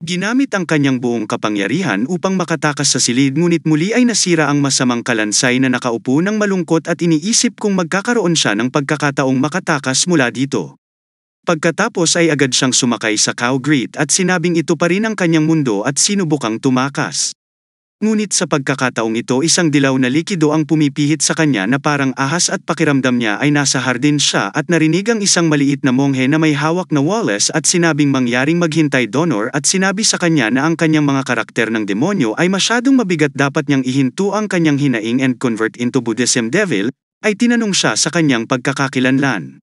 Ginamit ang kanyang buong kapangyarihan upang makatakas sa silid ngunit muli ay nasira ang masamang kalansay na nakaupo ng malungkot at iniisip kung magkakaroon siya ng pagkakataong makatakas mula dito. Pagkatapos ay agad siyang sumakay sa cow grit at sinabing ito pa rin ang kanyang mundo at sinubukang tumakas. Ngunit sa pagkakataong ito isang dilaw na likido ang pumipihit sa kanya na parang ahas at pakiramdam niya ay nasa hardin siya at narinig ang isang maliit na monghe na may hawak na wallet at sinabing mangyaring maghintay donor at sinabi sa kanya na ang kanyang mga karakter ng demonyo ay masyadong mabigat dapat niyang ihinto ang kanyang hinaing and convert into Buddhism devil, ay tinanong siya sa kanyang pagkakakilanlan.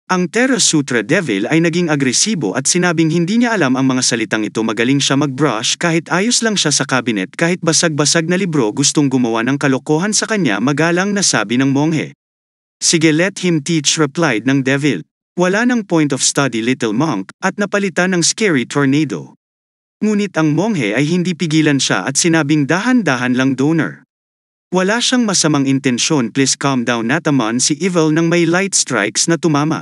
Ang Terra Sutra Devil ay naging agresibo at sinabing hindi niya alam ang mga salitang ito magaling siya mag-brush kahit ayos lang siya sa cabinet kahit basag-basag na libro gustong gumawa ng kalokohan sa kanya magalang na sabi ng monghe. Sige let him teach replied ng devil. Wala ng point of study little monk at napalitan ng scary tornado. Ngunit ang monghe ay hindi pigilan siya at sinabing dahan-dahan lang donor. Wala siyang masamang intensyon please calm down nataman si evil ng may light strikes na tumama.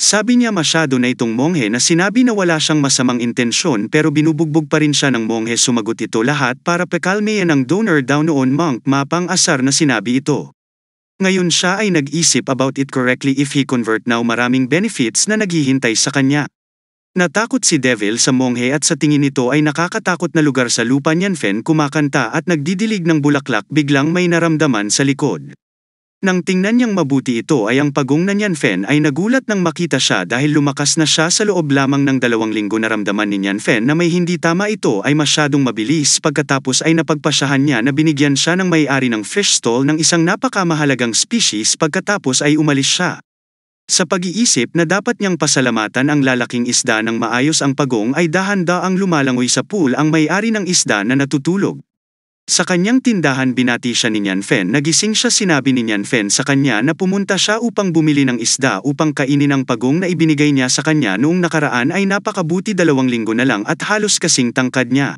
Sabi niya masyado na itong monghe na sinabi na wala siyang masamang intensyon pero binubugbog pa rin siya ng monghe sumagot ito lahat para pekalmeyan ng donor daw noon monk mapang asar na sinabi ito. Ngayon siya ay nag-isip about it correctly if he convert now maraming benefits na naghihintay sa kanya. Natakot si devil sa monghe at sa tingin nito ay nakakatakot na lugar sa lupa Nianfen kumakanta at nagdidilig ng bulaklak biglang may naramdaman sa likod. Nang tingnan niyang mabuti ito ay ang pagong na Nianfen ay nagulat nang makita siya dahil lumakas na siya sa loob lamang ng 2 linggo naramdaman ni Nianfen na may hindi tama ito ay masyadong mabilis pagkatapos ay napagpasyahan niya na binigyan siya ng may-ari ng fish stall ng isang napakamahalagang species pagkatapos ay umalis siya. Sa pag-iisip na dapat niyang pasalamatan ang lalaking isda ng maayos ang pagong ay dahan-daang lumalangoy sa pool ang may-ari ng isda na natutulog. Sa kanyang tindahan binati siya ni Nianfen nagising siya sinabi ni Nianfen sa kanya na pumunta siya upang bumili ng isda upang kainin ang pagong na ibinigay niya sa kanya noong nakaraan ay napakabuti 2 linggo na lang at halos kasing tangkad niya.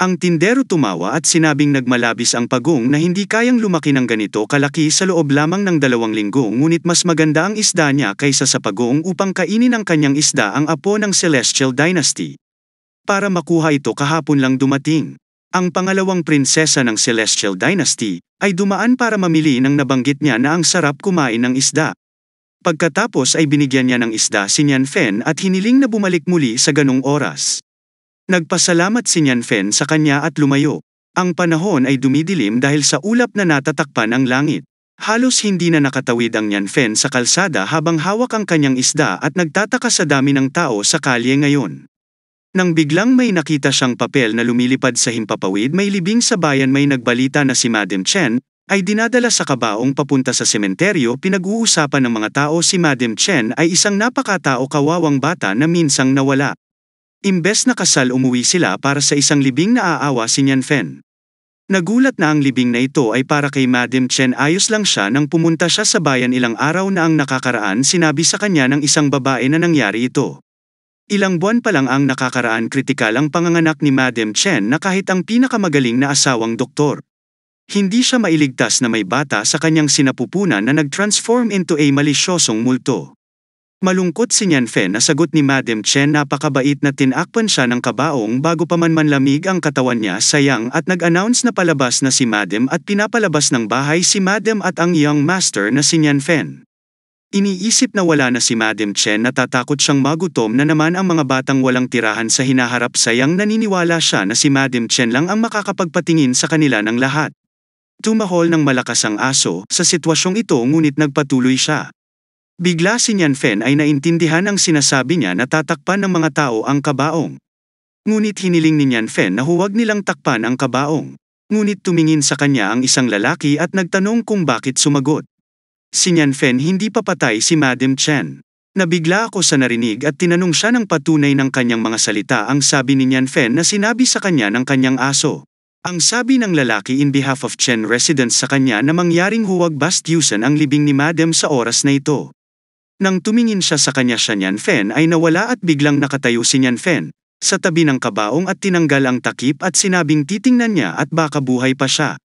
Ang tindero tumawa at sinabing nagmalabis ang pagong na hindi kayang lumaki ng ganito kalaki sa loob lamang ng 2 linggo ngunit mas maganda ang isda niya kaysa sa pagong upang kainin ang kanyang isda ang apo ng Celestial Dynasty. Para makuha ito kahapon lang dumating. Ang pangalawang prinsesa ng Celestial Dynasty ay dumaan para mamili ng nabanggit niya na ang sarap kumain ng isda. Pagkatapos ay binigyan niya ng isda si Nianfen at hiniling na bumalik muli sa ganong oras. Nagpasalamat si Nianfen sa kanya at lumayo. Ang panahon ay dumidilim dahil sa ulap na natatakpan ang langit. Halos hindi na nakatawid ang Nianfen sa kalsada habang hawak ang kanyang isda at nagtataka sa dami ng tao sa kalye ngayon. Nang biglang may nakita siyang papel na lumilipad sa himpapawid may libing sa bayan may nagbalita na si Madam Chen ay dinadala sa kabaong papunta sa sementeryo pinag-uusapan ng mga tao si Madam Chen ay isang napakatao kawawang bata na minsang nawala. Imbes na kasal umuwi sila para sa isang libing na aawa si Nianfen. Nagulat na ang libing na ito ay para kay Madam Chen ayos lang siya nang pumunta siya sa bayan ilang araw na ang nakakaraan sinabi sa kanya ng isang babae na nangyari ito. Ilang buwan pa lang ang nakakaraan kritikal ang panganganak ni Madam Chen na kahit ang pinakamagaling na asawang doktor. Hindi siya mailigtas na may bata sa kanyang sinapupunan na nag-transform into a malisyosong multo. Malungkot si Nianfen na sagot ni Madam Chen napakabait na tinakpan siya ng kabaong bago pa man manlamig ang katawan niya sayang at nag-announce na palabas na si Madam at pinapalabas ng bahay si Madam at ang young master na si Nianfen. Iniisip na wala na si Madam Chen natatakot siyang magutom na naman ang mga batang walang tirahan sa hinaharap sayang naniniwala siya na si Madam Chen lang ang makakapagpatingin sa kanila ng lahat. Tumahol ng malakas ang aso sa sitwasyong ito ngunit nagpatuloy siya. Bigla si Nianfen ay naintindihan ang sinasabi niya na tatakpan ng mga tao ang kabaong. Ngunit hiniling ni Nianfen na huwag nilang takpan ang kabaong. Ngunit tumingin sa kanya ang isang lalaki at nagtanong kung bakit sumagot. Si Nianfen hindi pa patay si Madam Chen. Nabigla ako sa narinig at tinanong siya ng patunay ng kanyang mga salita ang sabi ni Nianfen na sinabi sa kanya ng kanyang aso. Ang sabi ng lalaki in behalf of Chen residents sa kanya na mangyaring huwag bastyusan ang libing ni Madam sa oras na ito. Nang tumingin siya sa kanya siya Nianfen ay nawala at biglang nakatayo si Nianfen sa tabi ng kabaong at tinanggal ang takip at sinabing titingnan niya at baka buhay pa siya.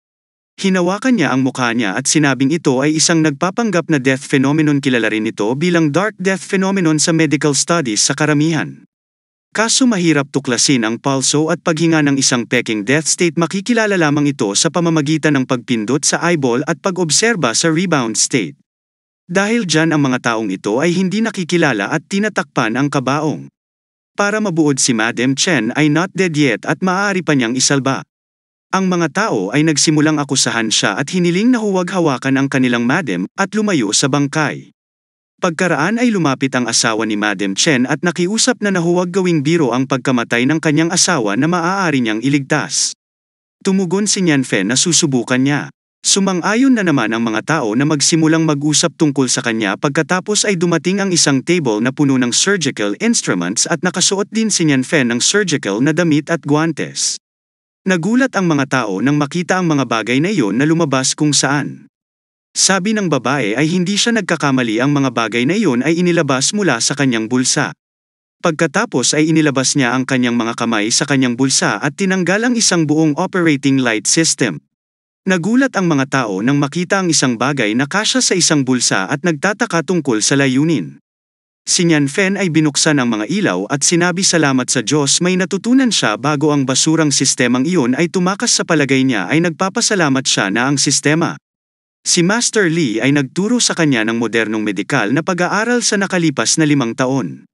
Hinawakan niya ang mukha niya at sinabing ito ay isang nagpapanggap na death phenomenon kilala rin ito bilang dark death phenomenon sa medical studies sa karamihan. Kaso mahirap tuklasin ang pulso at paghinga ng isang peking death state, makikilala lamang ito sa pamamagitan ng pagpindot sa eyeball at pag-obserba sa rebound state. Dahil dyan ang mga taong ito ay hindi nakikilala at tinatakpan ang kabaong. Para mabuod si Madam Chen ay not dead yet at maaari pa niyang isalba. Ang mga tao ay nagsimulang akusahan siya at hiniling na huwag hawakan ang kanilang madam at lumayo sa bangkay. Pagkaraan ay lumapit ang asawa ni Madam Chen at nakiusap na huwag gawing biro ang pagkamatay ng kanyang asawa na maaari niyang iligtas. Tumugon si Nian Fen na susubukan niya. Sumang-ayon na naman ang mga tao na magsimulang mag-usap tungkol sa kanya, pagkatapos ay dumating ang isang table na puno ng surgical instruments at nakasuot din si Nian Fen ng surgical na damit at guantes. Nagulat ang mga tao nang makita ang mga bagay na iyon na lumabas kung saan. Sabi ng babae ay hindi siya nagkakamali, ang mga bagay na iyon ay inilabas mula sa kanyang bulsa. Pagkatapos ay inilabas niya ang kanyang mga kamay sa kanyang bulsa at tinanggal ang isang buong operating light system. Nagulat ang mga tao nang makita ang isang bagay na kasya sa isang bulsa at nagtataka tungkol sa layunin. Si Nian Fen ay binuksan ang mga ilaw at sinabi salamat sa Diyos, may natutunan siya bago ang basurang sistemang iyon ay tumakas. Sa palagay niya ay nagpapasalamat siya na ang sistema. Si Master Li ay nagturo sa kanya ng modernong medikal na pag-aaral sa nakalipas na 5 taon.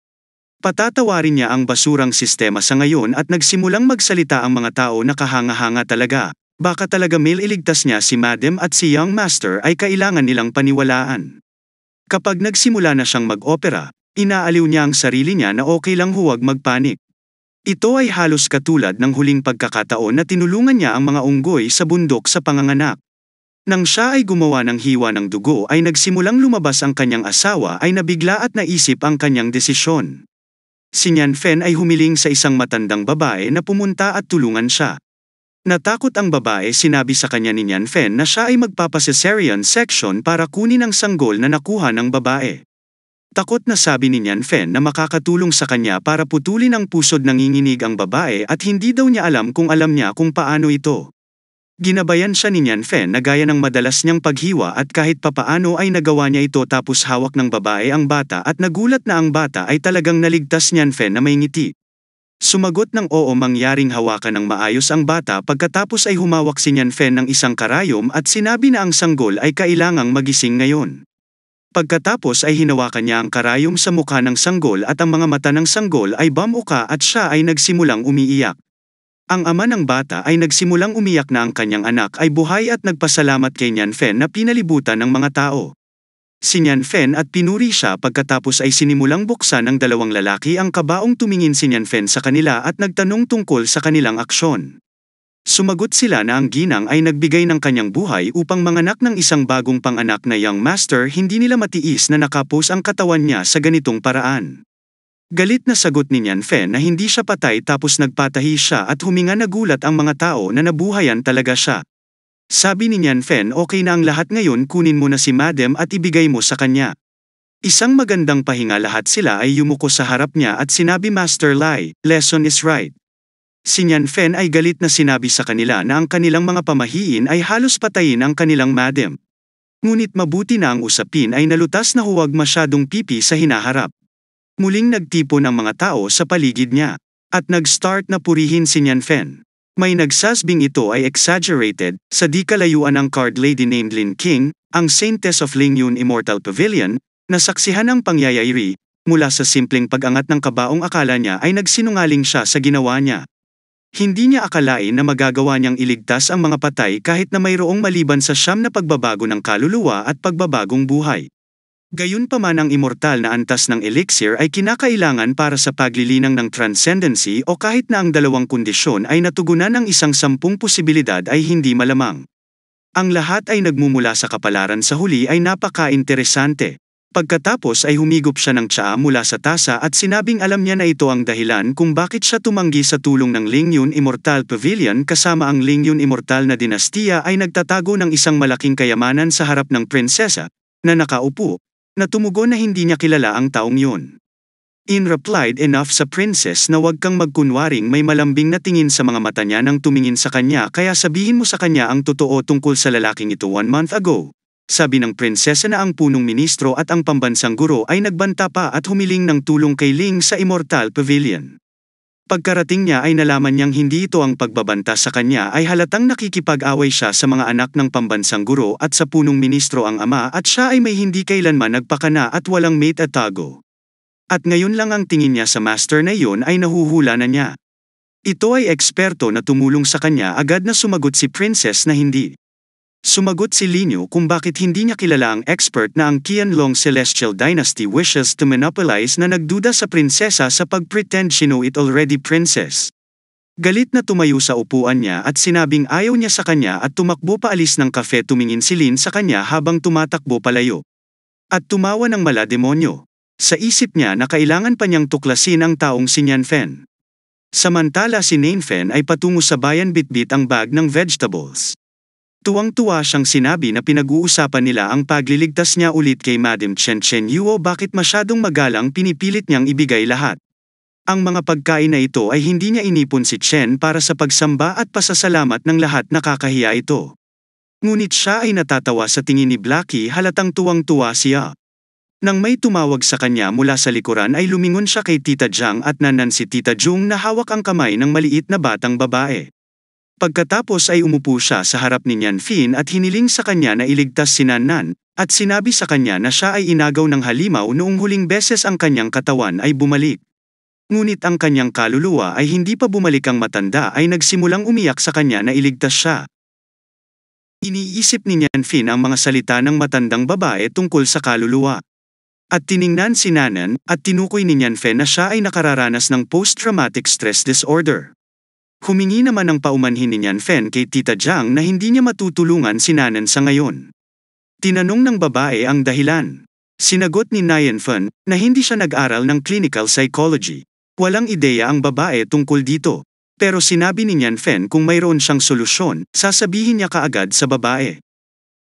Patatawarin niya ang basurang sistema sa ngayon at nagsimulang magsalita ang mga tao na kahanga-hanga talaga. Baka talaga iligtas niya si Madam at si Young Master ay kailangan nilang paniwalaan. Kapag nagsimula na siyang mag-opera, inaaliw niya ang sarili niya na okay lang, huwag magpanik. Ito ay halos katulad ng huling pagkakataon na tinulungan niya ang mga unggoy sa bundok sa panganganak. Nang siya ay gumawa ng hiwa ng dugo ay nagsimulang lumabas ang kanyang asawa, ay nabigla at naisip ang kanyang desisyon. Si Nian Fen ay humiling sa isang matandang babae na pumunta at tulungan siya. Natakot ang babae, sinabi sa kanya ni Nian Fen na siya ay magpapa-cesarean section para kunin ang sanggol na nakuha ng babae. Takot na sabi ni Nian Fen na makakatulong sa kanya para putulin ang pusod, nanginginig ang babae at hindi daw niya alam kung paano ito. Ginabayan siya ni Nian Fen na gaya ng madalas niyang paghiwa at kahit papaano ay nagawa niya ito, tapos hawak ng babae ang bata at nagulat na ang bata ay talagang naligtas. Nian Fen na may ngiti. Sumagot ng oo, mangyaring hawakan ng maayos ang bata. Pagkatapos ay humawak si Nian Fen ng isang karayom at sinabi na ang sanggol ay kailangang magising ngayon. Pagkatapos ay hinawakan niya ang karayom sa mukha ng sanggol at ang mga mata ng sanggol ay bumuka at siya ay nagsimulang umiiyak. Ang ama ng bata ay nagsimulang umiyak na ang kanyang anak ay buhay at nagpasalamat kay Nian Fen na pinalibutan ng mga tao. Si Nian Fen at pinuri siya, pagkatapos ay sinimulang buksan ng 2 lalaki ang kabaong. Tumingin si Nian Fen sa kanila at nagtanong tungkol sa kanilang aksyon. Sumagot sila na ang ginang ay nagbigay ng kanyang buhay upang manganak ng isang bagong panganak na Young Master. Hindi nila matiis na nakapos ang katawan niya sa ganitong paraan. Galit na sagot ni Nian Fen na hindi siya patay, tapos nagpatahi siya at huminga. Nagulat ang mga tao na nabuhayan talaga siya. Sabi ni Nian Fen, okay na ang lahat ngayon, kunin mo na si Madam at ibigay mo sa kanya. Isang magandang pahinga, lahat sila ay yumuko sa harap niya at sinabi, Master Lai, lesson is right. Si Nian Fen ay galit na sinabi sa kanila na ang kanilang mga pamahiin ay halos patayin ang kanilang Madam. Ngunit mabuti na ang usapin ay nalutas na huwag masyadong pipi sa hinaharap. Muling nagtipon ang mga tao sa paligid niya, at nag-start na purihin si Nian Fen. May nagsasabing ito ay exaggerated. Sa di kalayuan ang card lady named Lin King, ang Saintess of Lingyun Immortal Pavilion, nasaksihan ang pangyayari. Mula sa simpleng pag-angat ng kabaong, akala niya ay nagsinungaling siya sa ginawa niya. Hindi niya akalain na magagawa niyang iligtas ang mga patay kahit na mayroong maliban sa 9 na pagbabago ng kaluluwa at pagbabagong buhay. Gayunpaman, ang immortal na antas ng elixir ay kinakailangan para sa paglilinang ng transcendency, o kahit na ang 2 kondisyon ay natugunan, ng 10 posibilidad ay hindi malamang. Ang lahat ay nagmumula sa kapalaran. Sa huli ay napaka-interesante. Pagkatapos ay humigop siya ng tsaa mula sa tasa at sinabing alam niya na ito ang dahilan kung bakit siya tumanggi sa tulong ng Lingyun Immortal Pavilion. Kasama ang Lingyun Immortal na dinastiya ay nagtatago ng isang malaking kayamanan sa harap ng prinsesa na nakaupo, na tumugon na hindi niya kilala ang taong yun. In replied enough sa princess na wag kang magkunwaring may malambing na tingin sa mga mata niya nang tumingin sa kanya, kaya sabihin mo sa kanya ang totoo tungkol sa lalaking ito 1 month ago. Sabi ng prinsesa na ang punong ministro at ang pambansang guro ay nagbanta pa at humiling ng tulong kay Ling sa Immortal Pavilion. Pagkarating niya ay nalaman niyang hindi ito ang pagbabanta sa kanya ay halatang nakikipag-away siya sa mga anak ng pambansang guro at sa punong ministro ang ama at siya ay may hindi kailanman nagpakana at walang mate at tago. At ngayon lang ang tingin niya sa master na iyon ay nahuhula na niya. Ito ay eksperto na tumulong sa kanya agad na sumagot si Princess na hindi. Sumagot si Linyo kung bakit hindi niya kilala ang expert na ang Qianlong Celestial Dynasty wishes to monopolize na nagduda sa prinsesa sa pag-pretend she know it already princess. Galit na tumayo sa upuan niya at sinabing ayaw niya sa kanya at tumakbo paalis ng kafe tumingin si Lin sa kanya habang tumatakbo palayo. At tumawa ng malademonyo. Sa isip niya na kailangan pa niyang tuklasin ang taong si Nianfen. Samantala si Nianfen ay patungo sa bayan bitbit ang bag ng vegetables. Tuwang-tuwa siyang sinabi na pinag-uusapan nila ang pagliligtas niya ulit kay Madam Chen Chen Yuo bakit masyadong magalang pinipilit niyang ibigay lahat. Ang mga pagkain na ito ay hindi niya inipon si Chen para sa pagsamba at pasasalamat ng lahat nakakahiya ito. Ngunit siya ay natatawa sa tingin ni Blackie halatang tuwang-tuwa siya. Nang may tumawag sa kanya mula sa likuran ay lumingon siya kay Tita Jiang at nanan si Tita Jung na hawak ang kamay ng maliit na batang babae. Pagkatapos ay umupo siya sa harap ni Nianfen at hiniling sa kanya na iligtas si Nan at sinabi sa kanya na siya ay inagaw ng halimaw noong huling beses ang kanyang katawan ay bumalik. Ngunit ang kanyang kaluluwa ay hindi pa bumalik ang matanda ay nagsimulang umiyak sa kanya na iligtas siya. Iniisip ni Nianfen ang mga salita ng matandang babae tungkol sa kaluluwa. At tiningnan si Nanan at tinukoy ni Nianfen na siya ay nakararanas ng post-traumatic stress disorder. Humingi naman ng paumanhin ni Nianfen kay Tita Jiang na hindi niya matutulungan si Nanan sa ngayon. Tinanong ng babae ang dahilan. Sinagot ni Nianfen na hindi siya nag-aral ng clinical psychology. Walang ideya ang babae tungkol dito. Pero sinabi ni Nianfen kung mayroon siyang solusyon, sasabihin niya kaagad sa babae.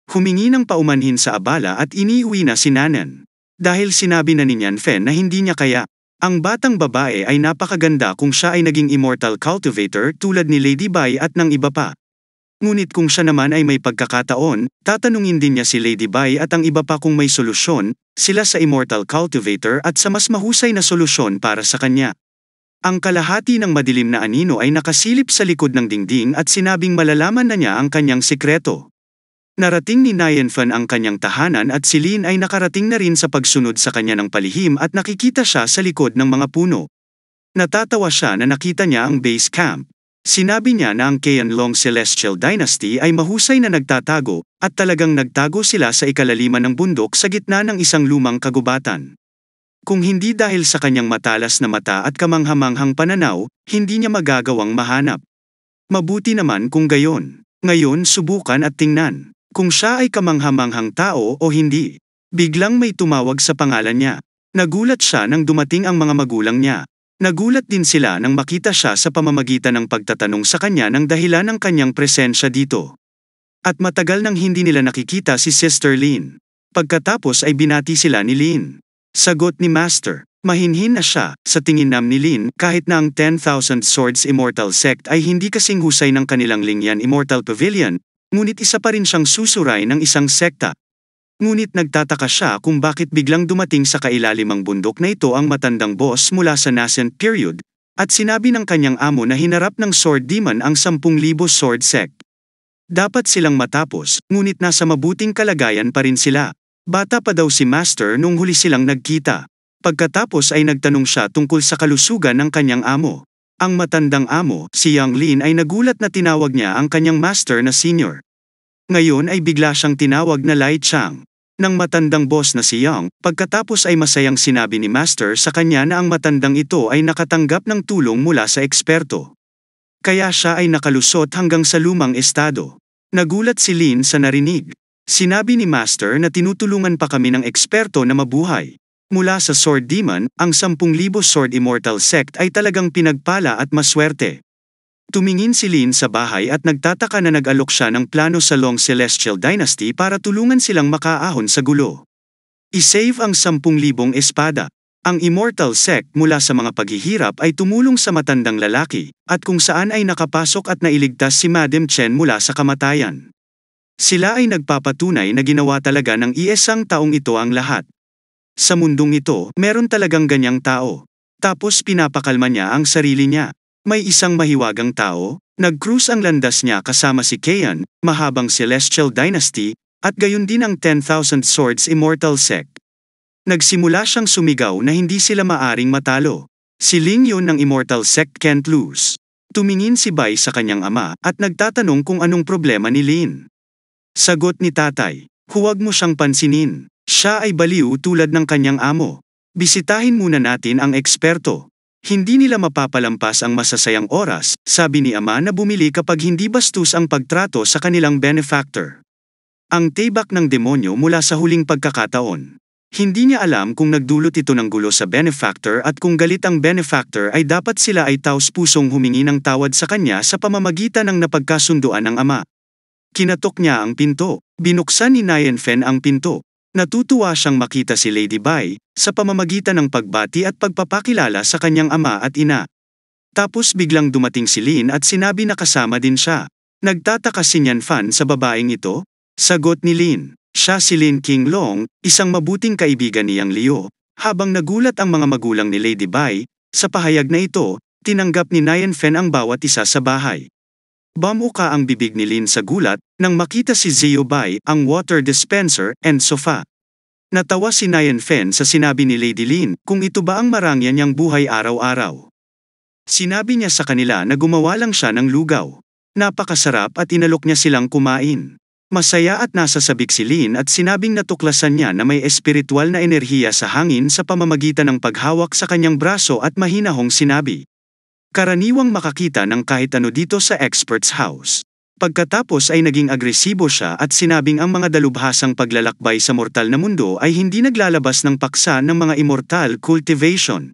Humingi ng paumanhin sa abala at iniuwi na si Nanan. Dahil sinabi na ni Nianfen na hindi niya kaya. Ang batang babae ay napakaganda kung siya ay naging immortal cultivator tulad ni Lady Bai at ng iba pa. Ngunit kung siya naman ay may pagkakataon, tatanungin din niya si Lady Bai at ang iba pa kung may solusyon, sila sa immortal cultivator at sa mas mahusay na solusyon para sa kanya. Ang kalahati ng madilim na anino ay nakasilip sa likod ng dingding at sinabing malalaman na niya ang kanyang sikreto. Narating ni Nianfen ang kanyang tahanan at si Lin ay nakarating na rin sa pagsunod sa kanya ng palihim at nakikita siya sa likod ng mga puno. Natatawa siya na nakita niya ang base camp. Sinabi niya na ang Qianlong Celestial Dynasty ay mahusay na nagtatago at talagang nagtago sila sa ikalaliman ng bundok sa gitna ng isang lumang kagubatan. Kung hindi dahil sa kanyang matalas na mata at kamanghamanghang pananaw, hindi niya magagawang mahanap. Mabuti naman kung gayon. Ngayon subukan at tingnan. Kung siya ay kamanghamanghang tao o hindi. Biglang may tumawag sa pangalan niya. Nagulat siya nang dumating ang mga magulang niya. Nagulat din sila nang makita siya sa pamamagitan ng pagtatanong sa kanya ng dahilan ng kanyang presensya dito. At matagal nang hindi nila nakikita si Sister Lin. Pagkatapos ay binati sila ni Lin. Sagot ni Master. Mahinhin na siya, sa tingin ni Lin, kahit na ang 10,000 Swords Immortal Sect ay hindi kasing husay ng kanilang Lingyan Immortal Pavilion, ngunit isa pa rin siyang susuray ng isang sekta. Ngunit nagtataka siya kung bakit biglang dumating sa kailalimang bundok na ito ang matandang boss mula sa nascent period, at sinabi ng kanyang amo na hinarap ng Sword Demon ang 10,000 Sword Sect. Dapat silang matapos, ngunit nasa mabuting kalagayan pa rin sila. Bata pa daw si Master nung huli silang nagkita. Pagkatapos ay nagtanong siya tungkol sa kalusugan ng kanyang amo. Ang matandang amo, si Yang Lin ay nagulat na tinawag niya ang kanyang master na senior. Ngayon ay bigla siyang tinawag na Lai Chang. Nang matandang boss na si Yang, pagkatapos ay masayang sinabi ni master sa kanya na ang matandang ito ay nakatanggap ng tulong mula sa eksperto. Kaya siya ay nakalusot hanggang sa lumang estado. Nagulat si Lin sa narinig. Sinabi ni master na tinutulungan pa kami ng eksperto na mabuhay. Mula sa Sword Demon, ang 10,000 Sword Immortal Sect ay talagang pinagpala at maswerte. Tumingin si Lin sa bahay at nagtataka na nag-alok siya ng plano sa Long Celestial Dynasty para tulungan silang makaahon sa gulo. I-save ang 10,000 espada. Ang Immortal Sect mula sa mga paghihirap ay tumulong sa matandang lalaki, at kung saan ay nakapasok at nailigtas si Madam Chen mula sa kamatayan. Sila ay nagpapatunay na ginawa talaga ng iisang taong ito ang lahat. Sa mundong ito, meron talagang ganyang tao. Tapos pinapakalma niya ang sarili niya. May isang mahiwagang tao, nag-cruise ang landas niya kasama si Kayan, mahabang Celestial Dynasty, at gayon din ang 10,000 Swords Immortal Sect. Nagsimula siyang sumigaw na hindi sila maaring matalo. Si Ling Yun ng Immortal Sect can't lose. Tumingin si Bai sa kanyang ama at nagtatanong kung anong problema ni Lin. Sagot ni tatay, huwag mo siyang pansinin. Siya ay baliw tulad ng kanyang amo. Bisitahin muna natin ang eksperto. Hindi nila mapapalampas ang masasayang oras, sabi ni ama na bumili kapag hindi bastos ang pagtrato sa kanilang benefactor. Ang tibak ng demonyo mula sa huling pagkakataon. Hindi niya alam kung nagdulot ito ng gulo sa benefactor at kung galit ang benefactor ay dapat sila ay taos-pusong humingi ng tawad sa kanya sa pamamagitan ng napagkasunduan ng ama. Kinatok niya ang pinto. Binuksan ni Nian Fen ang pinto. Natutuwa siyang makita si Lady Bai, sa pamamagitan ng pagbati at pagpapakilala sa kanyang ama at ina. Tapos biglang dumating si Lin at sinabi na kasama din siya. Nagtataka si Nian Fan sa babaeng ito? Sagot ni Lin, siya si Lin Qinglong, isang mabuting kaibigan ni Yang Liu. Habang nagulat ang mga magulang ni Lady Bai, sa pahayag na ito, tinanggap ni Nian Fen ang bawat isa sa bahay. Bumuka ang bibig ni Lin sa gulat nang makita si Zio Bai, ang water dispenser, and sofa. Natawa si Nian Fen sa sinabi ni Lady Lin kung ito ba ang marangya niyang buhay araw-araw. Sinabi niya sa kanila na gumawa lang siya ng lugaw. Napakasarap at inalok niya silang kumain. Masaya at nasasabik si Lin at sinabing natuklasan niya na may espiritual na enerhiya sa hangin sa pamamagitan ng paghawak sa kanyang braso at mahinahong sinabi. Karaniwang makakita ng kahit ano dito sa expert's house. Pagkatapos ay naging agresibo siya at sinabing ang mga dalubhasang paglalakbay sa mortal na mundo ay hindi naglalabas ng paksa ng mga immortal cultivation.